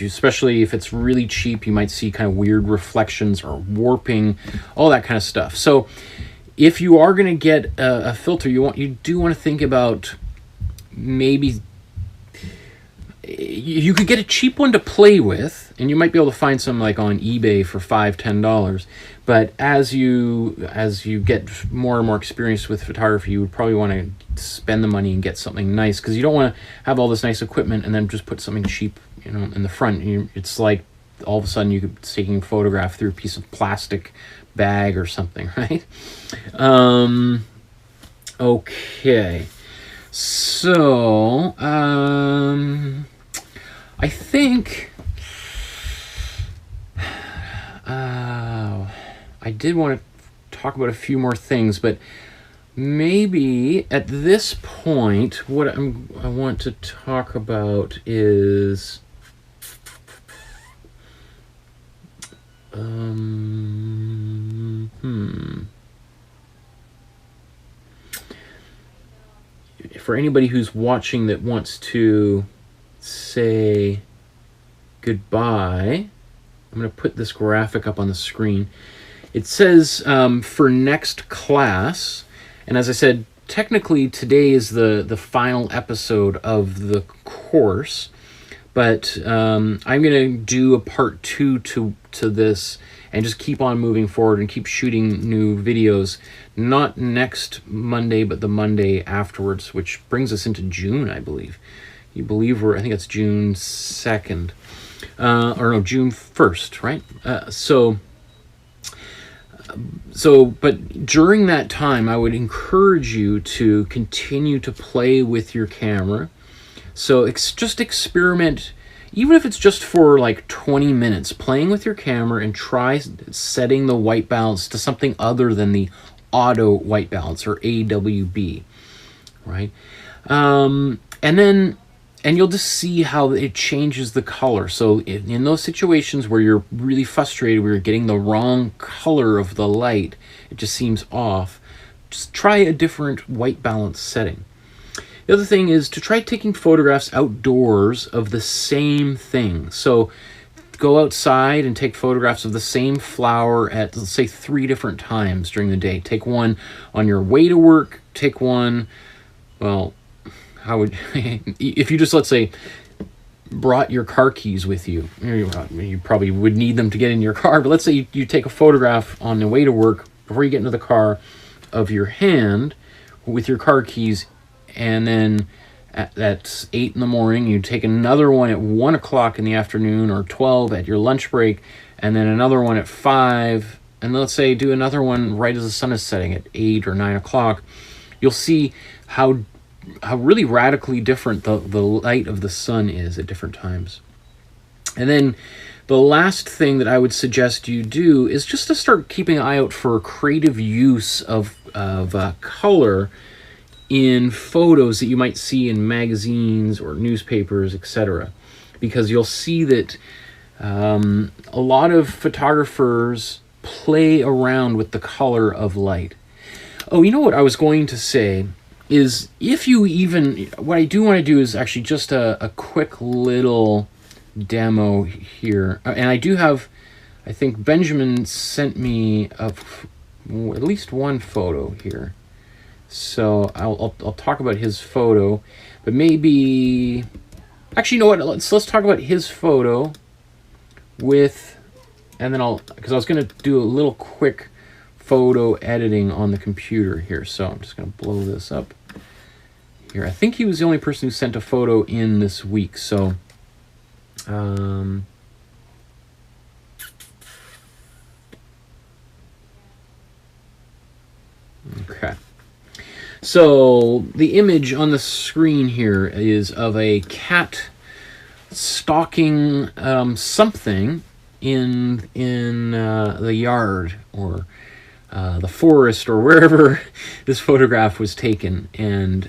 Especially if it's really cheap, you might see kind of weird reflections or warping, all that kind of stuff. So if you are going to get a filter, you do want to think about maybe you could get a cheap one to play with, and you might be able to find some like on eBay for $5-10. But as you get more and more experienced with photography, you would probably want to spend the money and get something nice, because you don't want to have all this nice equipment and then just put something cheap, in the front. It's like all of a sudden you could be taking a photograph through a piece of plastic bag or something, right? Okay, so I think I did want to talk about a few more things, but maybe at this point, what I want to talk about is for anybody who's watching that wants to say goodbye, I'm going to put this graphic up on the screen. It says for next class, and as I said, technically today is the final episode of the course, but I'm going to do a part 2 to this and just keep on moving forward and keep shooting new videos, not next Monday, but the Monday afterwards, which brings us into June, I believe. I think it's June 2nd, or no, June 1st, right? But during that time, I would encourage you to continue to play with your camera. So just experiment, even if it's just for like 20 minutes, playing with your camera and try setting the white balance to something other than the auto white balance, or AWB, right? And you'll just see how it changes the color. So in those situations where you're really frustrated, where you're getting the wrong color of the light, it just seems off, just try a different white balance setting. The other thing is to try taking photographs outdoors of the same thing. So go outside and take photographs of the same flower at, let's say, 3 different times during the day. Take one on your way to work, take one, well, how would, if you just, let's say, brought your car keys with you, you probably would need them to get in your car, but let's say you take a photograph on the way to work before you get into the car of your hand with your car keys, and then at 8 in the morning, you take another one at 1 o'clock in the afternoon, or 12 at your lunch break, and then another one at 5, and let's say do another one right as the sun is setting at 8 or 9 o'clock. You'll see how really radically different the light of the sun is at different times. And then the last thing that I would suggest you do is just to start keeping an eye out for creative use of color in photos that you might see in magazines or newspapers, etc. Because you'll see that a lot of photographers play around with the color of light. Oh, you know what I was going to say is, if you even, what I do want to do is actually just a quick little demo here. And I do have, I think Benjamin sent me at least one photo here. So I'll talk about his photo, but maybe, actually, you know what, let's talk about his photo with, and then because I was going to do a little quick photo editing on the computer here. So I'm just going to blow this up here. I think he was the only person who sent a photo in this week. So okay. So the image on the screen here is of a cat stalking something in the yard or the forest or wherever this photograph was taken. And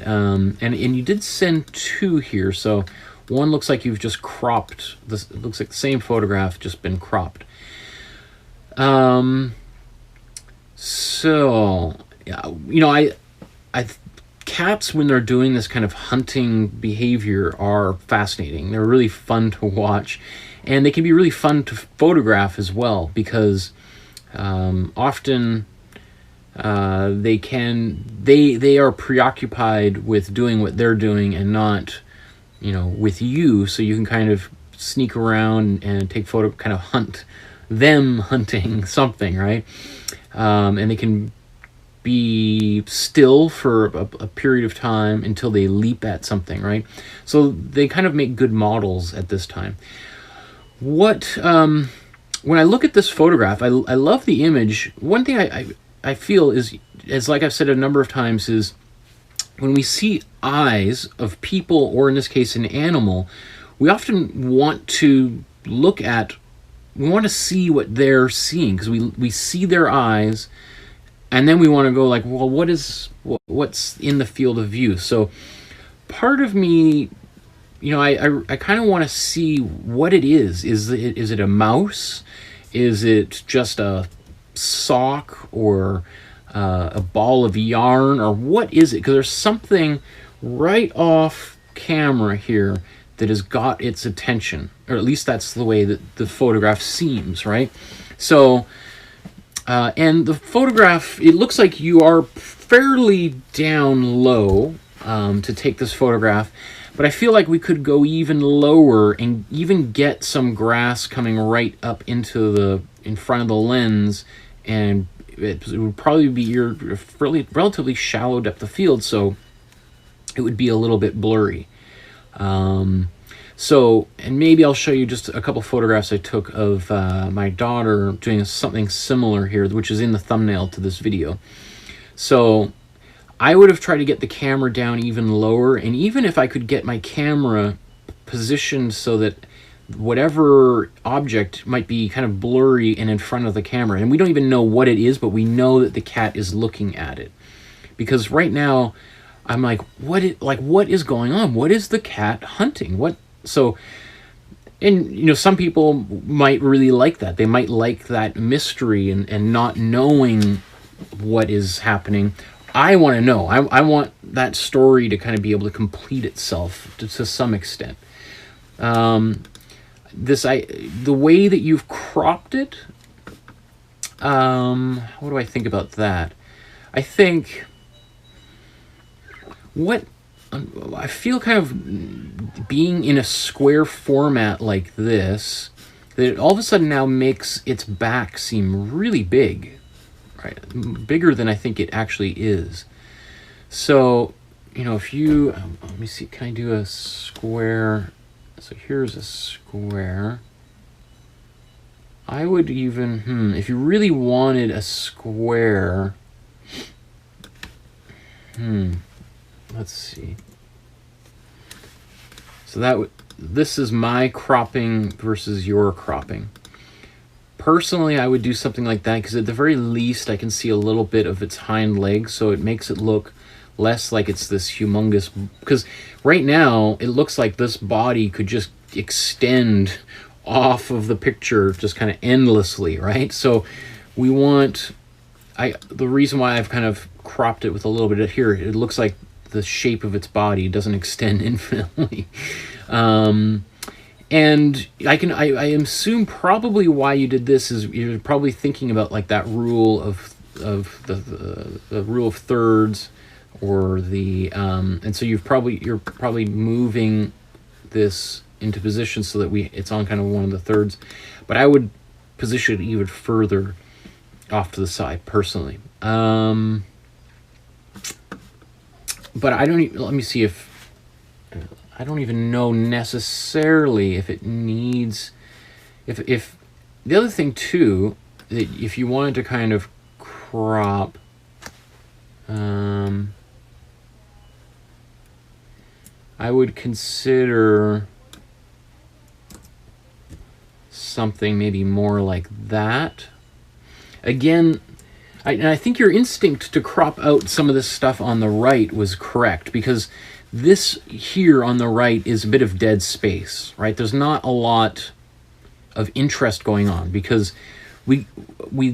you did send two here. So one looks like you've just cropped this. It looks like the same photograph, just been cropped. So yeah, you know, I cats, when they're doing this kind of hunting behavior, are fascinating. They're really fun to watch, and they can be really fun to photograph as well, because often they are preoccupied with doing what they're doing and not, you know, with you. So you can kind of sneak around and take photo, kind of hunt them hunting something, right? And they can be still for a period of time until they leap at something, right? So they kind of make good models at this time. When I look at this photograph, I love the image. One thing I feel is, as like I've said a number of times, is when we see eyes of people, or in this case an animal, we often want to look at, we want to see what they're seeing, because we see their eyes, and then we want to go like, well, what's in the field of view? So part of me, you know, I kind of want to see what it is. Is it a mouse? Is it just a sock, or a ball of yarn, or what is it? Because there's something right off camera here that has got its attention, or at least that's the way that the photograph seems, right? So and the photograph, it looks like you are fairly down low to take this photograph, but I feel like we could go even lower and even get some grass coming right up into in front of the lens, and it would probably be your relatively shallow depth of field, so it would be a little bit blurry. So, and maybe I'll show you just a couple photographs I took of my daughter doing something similar here, which is in the thumbnail to this video. So I would have tried to get the camera down even lower, and even if I could get my camera positioned so that whatever object might be kind of blurry and in front of the camera, and we don't even know what it is, but we know that the cat is looking at it. Because right now I'm like, what is going on? What is the cat hunting? So, and you know, some people might really like that. They might like that mystery and not knowing what is happening. I want to know. I want that story to kind of be able to complete itself to some extent. The way that you've cropped it, what do I think about that? I think I feel kind of being in a square format like this, that it all of a sudden now makes its back seem really big, right? Bigger than I think it actually is. So, you know, if you, let me see, can I do a square? So here's a square. I would even, if you really wanted a square, let's see. So this is my cropping versus your cropping. Personally, I would do something like that, because at the very least I can see a little bit of its hind legs, so it makes it look less like it's this humongous, because right now it looks like this body could just extend off of the picture just kind of endlessly, right? So we want, the reason why I've kind of cropped it with a little bit of here, it looks like the shape of its body doesn't extend infinitely. And I assume probably why you did this is you're probably thinking about like that rule of the rule of thirds, or the and so you're probably moving this into position so that it's on kind of one of the thirds. But I would position it even further off to the side, personally. But I don't even, let me see if, I don't even know necessarily if it needs, if the other thing too, that if you wanted to kind of crop, I would consider something maybe more like that. Again, I think your instinct to crop out some of this stuff on the right was correct, because this here on the right is a bit of dead space, right? There's not a lot of interest going on, because we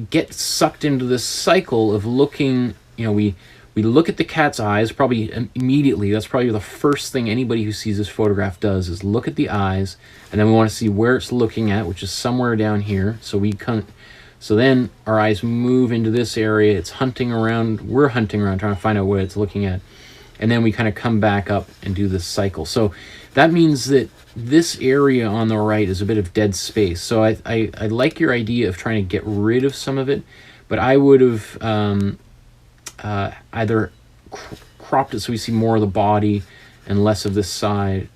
get sucked into this cycle of looking, you know, we look at the cat's eyes probably immediately. That's probably the first thing anybody who sees this photograph does, is look at the eyes, and then we want to see where it's looking at, which is somewhere down here. So then our eyes move into this area. It's hunting around. We're hunting around trying to find out what it's looking at. And then we kind of come back up and do this cycle. So that means that this area on the right is a bit of dead space. So I like your idea of trying to get rid of some of it, but I would have either cropped it so we see more of the body and less of this side.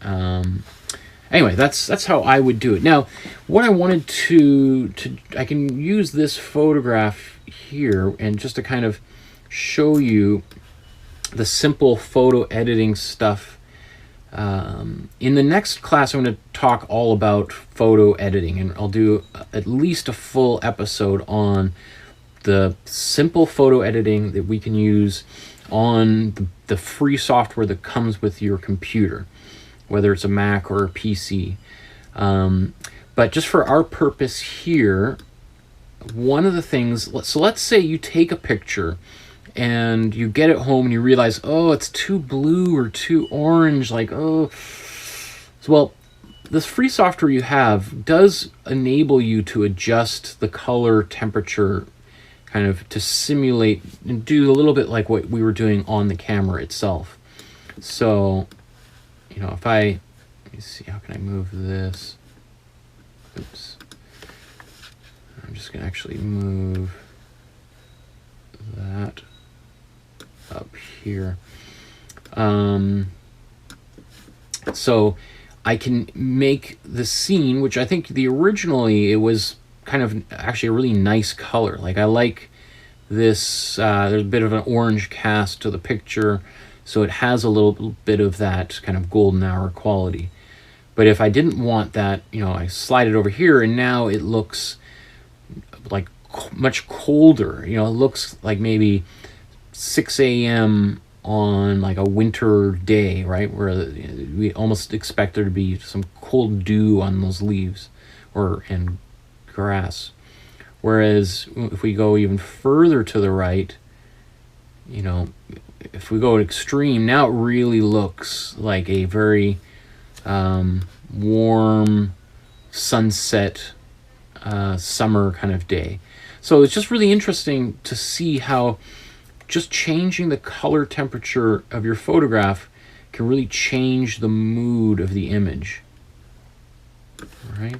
Anyway, that's how I would do it. Now, what I wanted to I can use this photograph here and just to kind of show you the simple photo editing stuff. In the next class, I'm going to talk all about photo editing, and I'll do at least a full episode on the simple photo editing that we can use on the free software that comes with your computer, whether it's a Mac or a PC. But just for our purpose here, one of the things, so let's say you take a picture and you get it home and you realize, oh, it's too blue or too orange, like, oh. So, well, this free software you have does enable you to adjust the color temperature, kind of to simulate and do a little bit like what we were doing on the camera itself. So, you know, if let me see, how can I move this? Oops. I'm just going to actually move that up here. So I can make the scene, which I think originally it was kind of actually a really nice color. Like, I like this, there's a bit of an orange cast to the picture, so it has a little bit of that kind of golden hour quality. But if I didn't want that, you know, I slide it over here, and now it looks like much colder. You know, it looks like maybe 6 a.m. on like a winter day, right? Where we almost expect there to be some cold dew on those leaves and grass. Whereas if we go even further to the right, you know, if we go extreme, now it really looks like a very warm sunset summer kind of day. So it's just really interesting to see how just changing the color temperature of your photograph can really change the mood of the image. All right.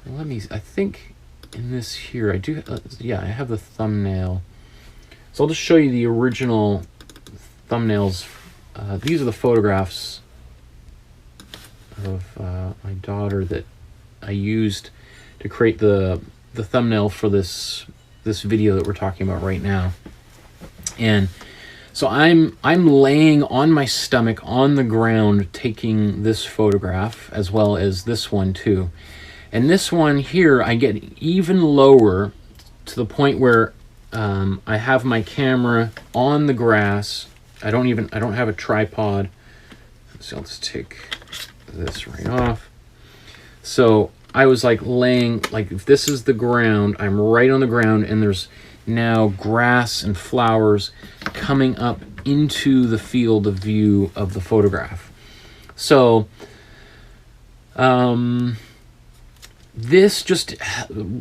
Let me, I think in this here, I do, yeah, I have the thumbnail. So I'll just show you the original thumbnails. These are the photographs of my daughter that I used to create the thumbnail for this video that we're talking about right now. And so I'm laying on my stomach on the ground taking this photograph, as well as this one too. And this one here, I get even lower to the point where I have my camera on the grass. I don't have a tripod. So I'll just take this right off. So I was like laying, like if this is the ground, I'm right on the ground, and there's now grass and flowers coming up into the field of view of the photograph. So this just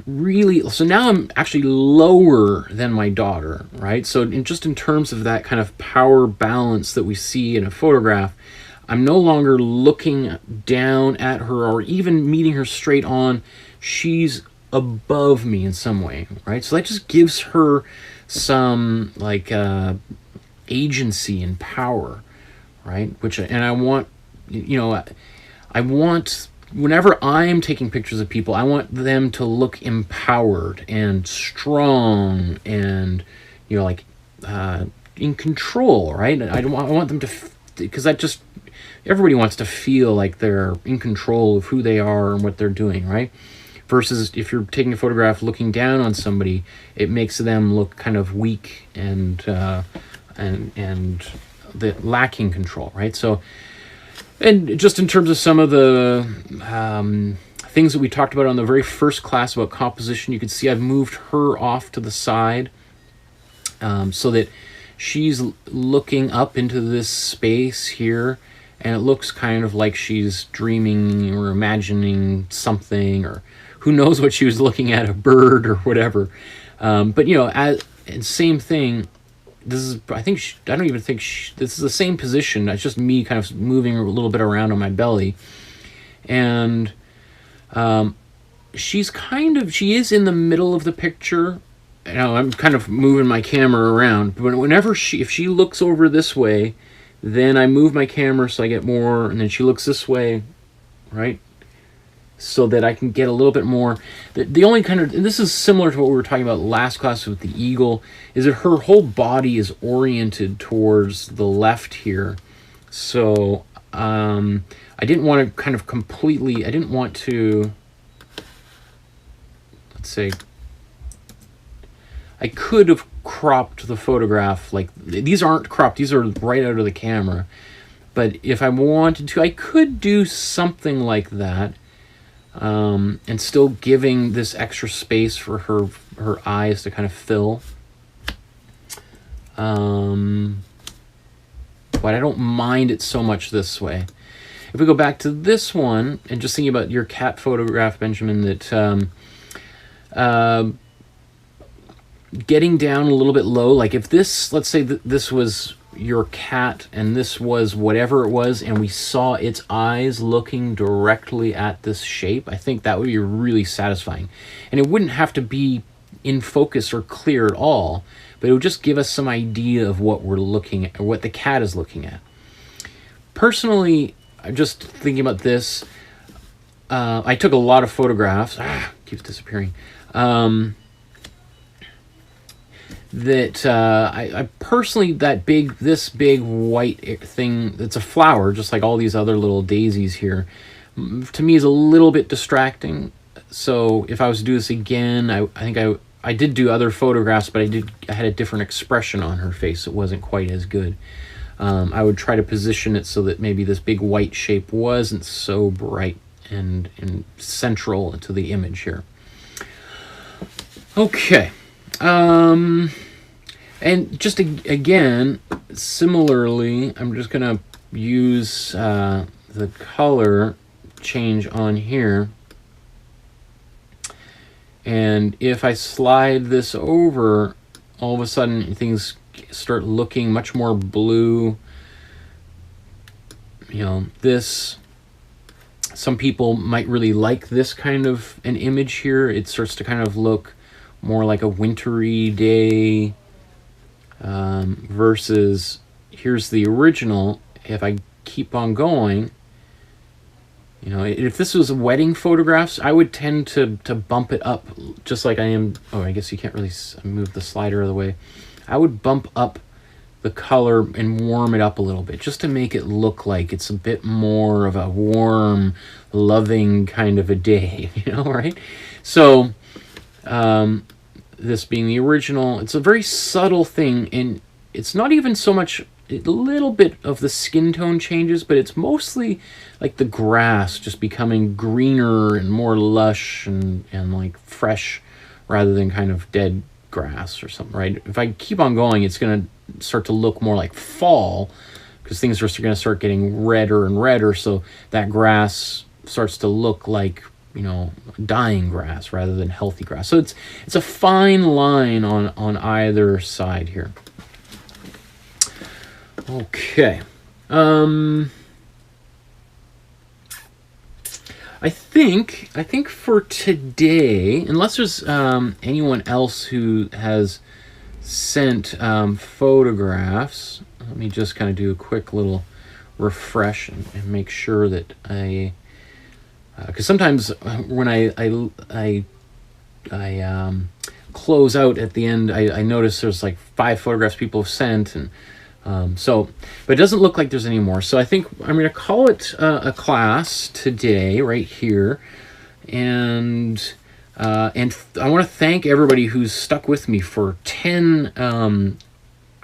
really, so now I'm actually lower than my daughter, right? So just in terms of that kind of power balance that we see in a photograph, I'm no longer looking down at her or even meeting her straight on. She's above me in some way, right? So that just gives her some like agency and power, right? And I want, you know, I want, whenever I'm taking pictures of people, I want them to look empowered and strong and, you know, like in control, right? I want them to, because that just, everybody wants to feel like they're in control of who they are and what they're doing, right? Versus if you're taking a photograph looking down on somebody, it makes them look kind of weak and the lacking control, right? So, and just in terms of some of the things that we talked about on the very first class about composition, you can see I've moved her off to the side so that she's looking up into this space here, and it looks kind of like she's dreaming or imagining something, or who knows what she was looking at, a bird or whatever. But, you know, and same thing, this is, I think, I don't even think, this is the same position. It's just me kind of moving a little bit around on my belly. And she is in the middle of the picture. You know, I'm kind of moving my camera around. But whenever if she looks over this way, then I move my camera so I get more, and then she looks this way, right? So that I can get a little bit more. The only kind of, and this is similar to what we were talking about last class with the eagle, is that her whole body is oriented towards the left here. So I didn't want to kind of completely, I didn't want to, let's say, I could have cropped the photograph, like, these aren't cropped, these are right out of the camera. But if I wanted to, I could do something like that. And still giving this extra space for her eyes to kind of fill. But I don't mind it so much this way. If we go back to this one, and just thinking about your cat photograph, Benjamin, that getting down a little bit low, like if this, let's say that this was your cat and this was whatever it was, and we saw its eyes looking directly at this shape, I think that would be really satisfying. And it wouldn't have to be in focus or clear at all, but it would just give us some idea of what we're looking at, or what the cat is looking at. Personally, I'm just thinking about this. I took a lot of photographs. Keeps disappearing. I personally, this big white thing, it's a flower, just like all these other little daisies here, to me is a little bit distracting. So if I was to do this again, I think I did do other photographs, but I had a different expression on her face. It wasn't quite as good. I would try to position it so that maybe this big white shape wasn't so bright and central to the image here. Okay. And just again, similarly, I'm just going to use the color change on here. And if I slide this over, all of a sudden things start looking much more blue. You know, this, some people might really like this kind of an image here. It starts to kind of look more like a wintry day, versus here's the original. If I keep on going, you know, if this was wedding photographs, I would tend to bump it up, just like I am. Oh, I guess you can't really move the slider out of the way. I would bump up the color and warm it up a little bit, just to make it look like it's a bit more of a warm, loving kind of a day, you know, right? So this being the original, it's a very subtle thing, and it's not even so much, a little bit of the skin tone changes, but it's mostly like the grass just becoming greener and more lush and like fresh, rather than kind of dead grass or something, right? If I keep on going, it's going to start to look more like fall, because things are going to start getting redder and redder, so that grass starts to look like, you know, dying grass rather than healthy grass. So it's a fine line on either side here. Okay. I think for today, unless there's anyone else who has sent photographs, let me just kind of do a quick little refresh and make sure that I, because sometimes when I close out at the end, I notice there's like 5 photographs people have sent, and so, but it doesn't look like there's any more. So I think I'm going to call it a class today, right here, and I want to thank everybody who's stuck with me for 10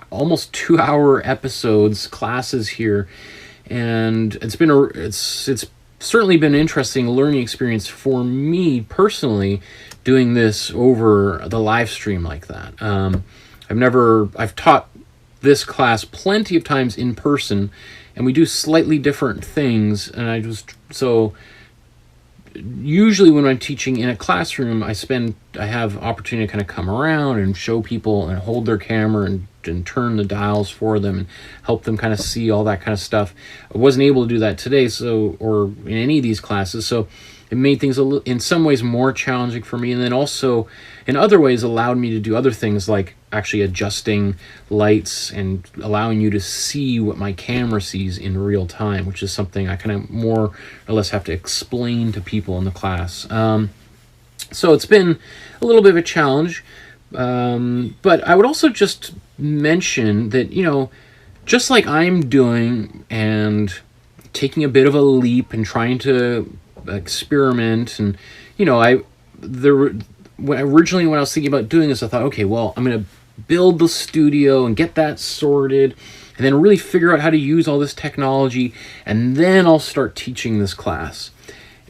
almost 2-hour episodes, classes here, and it's certainly been an interesting learning experience for me personally, doing this over the live stream like that. I've taught this class plenty of times in person, and we do slightly different things, and so usually when I'm teaching in a classroom, I have opportunity to kind of come around and show people and hold their camera and turn the dials for them and help them kind of see all that kind of stuff. I wasn't able to do that today, or in any of these classes, so it made things in some ways more challenging for me, and then also in other ways allowed me to do other things like actually adjusting lights and allowing you to see what my camera sees in real time, which is something I kind of more or less have to explain to people in the class. So it's been a little bit of a challenge, but I would also just mention that, just like I'm doing and taking a bit of a leap and trying to experiment, and originally when I was thinking about doing this, I thought, okay, well, I'm going to build the studio and get that sorted, and then really figure out how to use all this technology, and then I'll start teaching this class.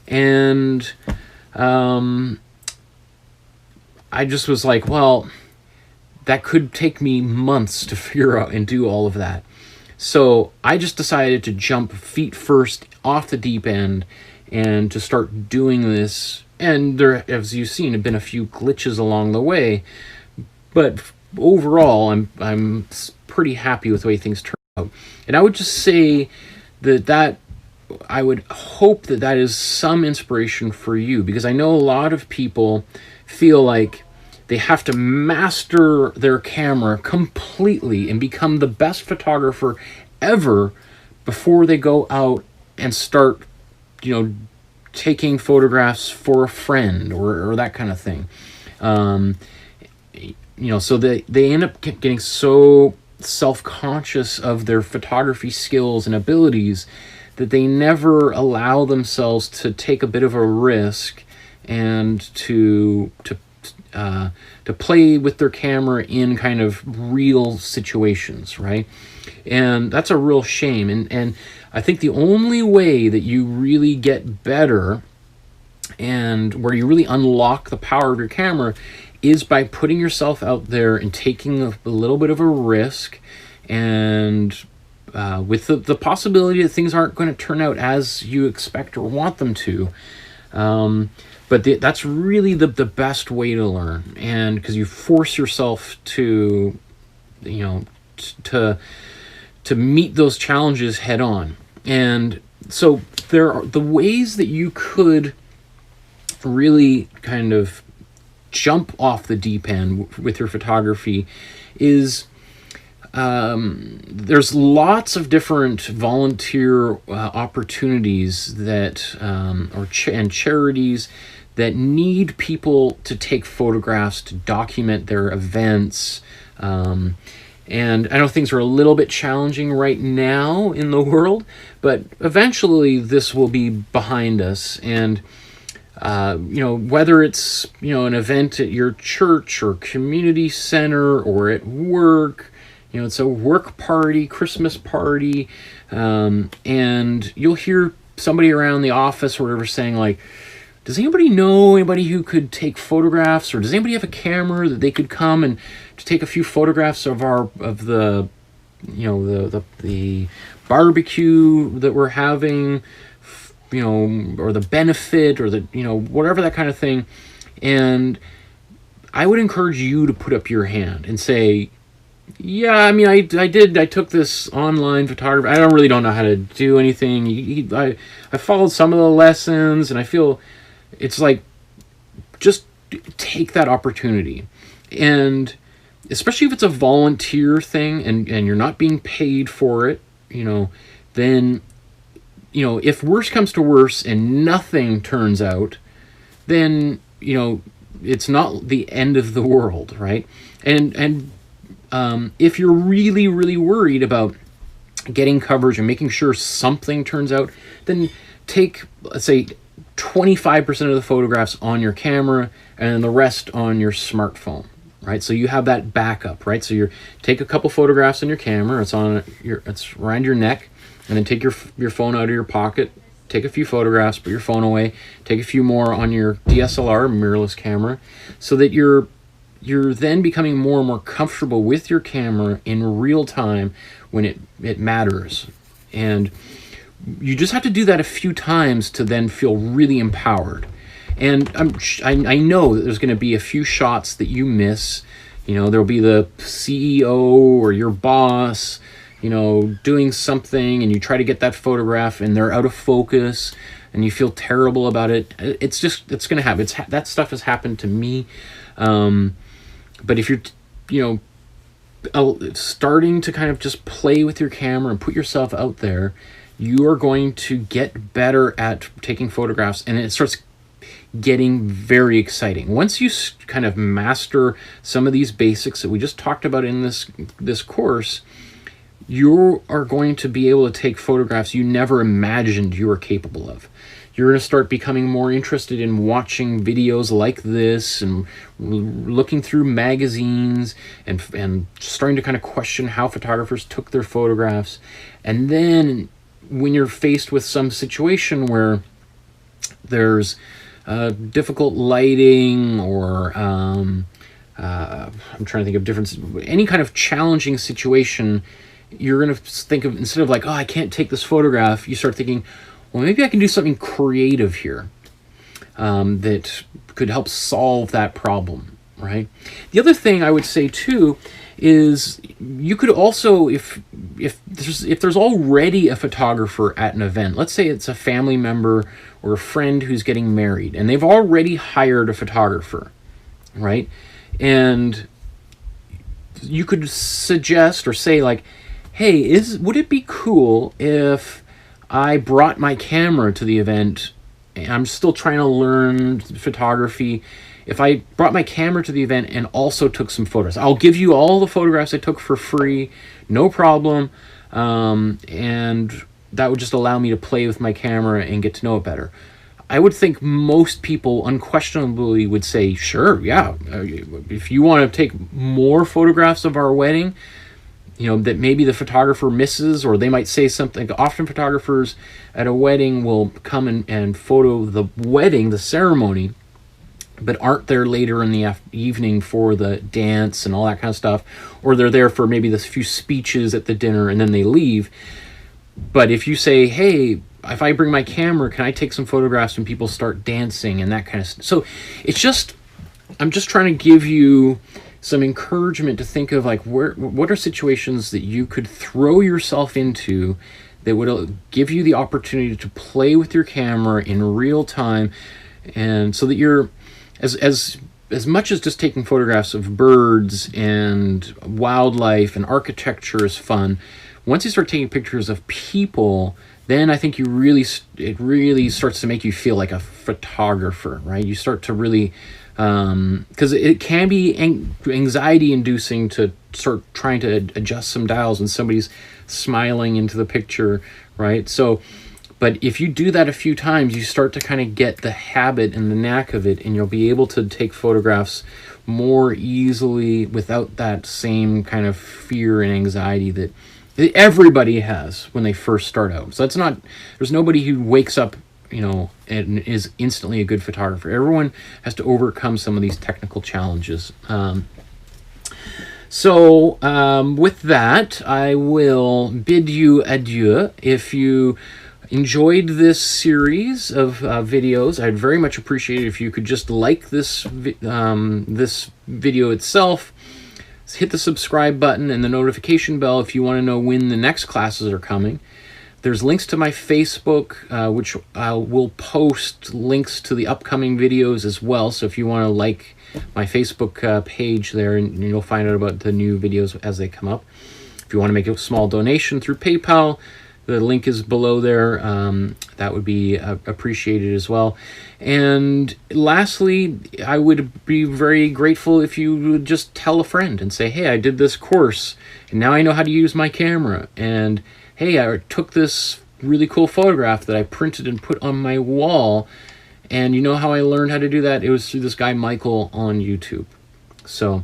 And I just was like, well, that could take me months to figure out and do all of that. So I just decided to jump feet first off the deep end and to start doing this. And there, as you've seen, have been a few glitches along the way, but overall, I'm pretty happy with the way things turned out. And I would just say that I would hope that is some inspiration for you, because I know a lot of people feel like they have to master their camera completely and become the best photographer ever before they go out and start, taking photographs for a friend or that kind of thing. So they end up getting so self-conscious of their photography skills and abilities that they never allow themselves to take a bit of a risk and to play with their camera in kind of real situations, right? And that's a real shame. And I think the only way that you really get better and where you really unlock the power of your camera is by putting yourself out there and taking a little bit of a risk, and with the possibility that things aren't going to turn out as you expect or want them to. But that's really the best way to learn, and because you force yourself to meet those challenges head on. And so there are the ways that you could really kind of jump off the deep end with your photography is there's lots of different volunteer opportunities that and charities that need people to take photographs to document their events. And I know things are a little bit challenging right now in the world, but eventually this will be behind us. And whether it's an event at your church or community center or at work, it's a work party, Christmas party, and you'll hear somebody around the office or whatever saying like, does anybody know anybody who could take photographs, or does anybody have a camera that they could come and to take a few photographs of the barbecue that we're having, or the benefit, or the whatever, that kind of thing. And I would encourage you to put up your hand and say, Yeah, I mean, I took this online photography. I don't know how to do anything. I followed some of the lessons, and I feel it's like, just take that opportunity. And especially if it's a volunteer thing and you're not being paid for it, then, if worse comes to worse and nothing turns out, then, it's not the end of the world, right? And if you're really, really worried about getting coverage and making sure something turns out, then take, let's say, 25% of the photographs on your camera and then the rest on your smartphone, right? So you have that backup, right? So you take a couple photographs on your camera, it's around your neck, and then take your phone out of your pocket, take a few photographs, put your phone away, take a few more on your DSLR mirrorless camera, so that you're then becoming more and more comfortable with your camera in real time when it matters. And you just have to do that a few times to then feel really empowered. And I know that there's going to be a few shots that you miss. There'll be the CEO or your boss, doing something, and you try to get that photograph and they're out of focus and you feel terrible about it. It's going to happen. That stuff has happened to me. But if you're, starting to kind of just play with your camera and put yourself out there, you are going to get better at taking photographs, and it starts getting very exciting. Once you kind of master some of these basics that we just talked about in this course, you are going to be able to take photographs you never imagined you were capable of. You're going to start becoming more interested in watching videos like this and looking through magazines and starting to kind of question how photographers took their photographs. And then when you're faced with some situation where there's difficult lighting or I'm trying to think of different, any kind of challenging situation, you're going to think of, instead of like, oh, I can't take this photograph, you start thinking, well, maybe I can do something creative here that could help solve that problem, right? The other thing I would say too is you could also, if there's already a photographer at an event, let's say it's a family member or a friend who's getting married, and they've already hired a photographer, right? And you could suggest or say like, hey, would it be cool if I brought my camera to the event, and I'm still trying to learn photography, if I brought my camera to the event and also took some photos? I'll give you all the photographs I took for free, no problem, and that would just allow me to play with my camera and get to know it better. I would think most people unquestionably would say, sure, yeah, if you want to take more photographs of our wedding, that maybe the photographer misses, or they might say something. Often photographers at a wedding will come and photo the wedding, the ceremony, but aren't there later in the evening for the dance and all that kind of stuff, or they're there for maybe the few speeches at the dinner and then they leave. But if you say, hey, if I bring my camera, can I take some photographs when people start dancing and that kind of stuff? So I'm just trying to give you some encouragement to think of like, what are situations that you could throw yourself into that would give you the opportunity to play with your camera in real time, and so that you're as much as just taking photographs of birds and wildlife and architecture is fun. Once you start taking pictures of people, then I think it really starts to make you feel like a photographer, right? You start to really, because it can be anxiety inducing to start trying to adjust some dials when somebody's smiling into the picture, right? So, but if you do that a few times, you start to kind of get the habit and the knack of it, and you'll be able to take photographs more easily without that same kind of fear and anxiety that everybody has when they first start out. So there's nobody who wakes up, and is instantly a good photographer. Everyone has to overcome some of these technical challenges. So with that, I will bid you adieu. If you enjoyed this series of videos, I'd very much appreciate it if you could just like this video itself, hit the subscribe button and the notification bell if you want to know when the next classes are coming. There's links to my Facebook, which I will post links to the upcoming videos as well. So if you want to like my Facebook page there, and you'll find out about the new videos as they come up. If you want to make a small donation through PayPal, the link is below there. That would be appreciated as well. And lastly, I would be very grateful if you would just tell a friend and say, hey, I did this course, and now I know how to use my camera. And hey, I took this really cool photograph that I printed and put on my wall, and you know how I learned how to do that? It was through this guy Michael on YouTube. So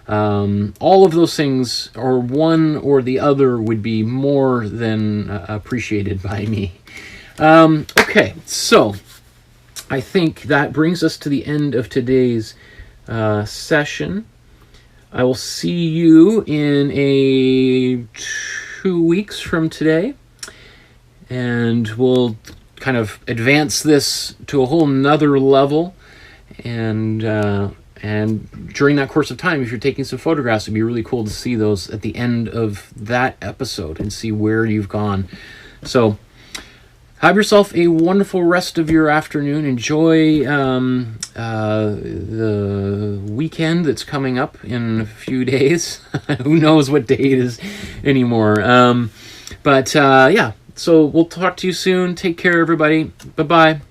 all of those things, or one or the other, would be more than appreciated by me. Okay, so I think that brings us to the end of today's session. I will see you in 2 weeks from today, and we'll kind of advance this to a whole nother level. And during that course of time, if you're taking some photographs, it'd be really cool to see those at the end of that episode and see where you've gone. So have yourself a wonderful rest of your afternoon. Enjoy the weekend that's coming up in a few days. Who knows what day it is anymore. Yeah, so we'll talk to you soon. Take care, everybody. Bye-bye.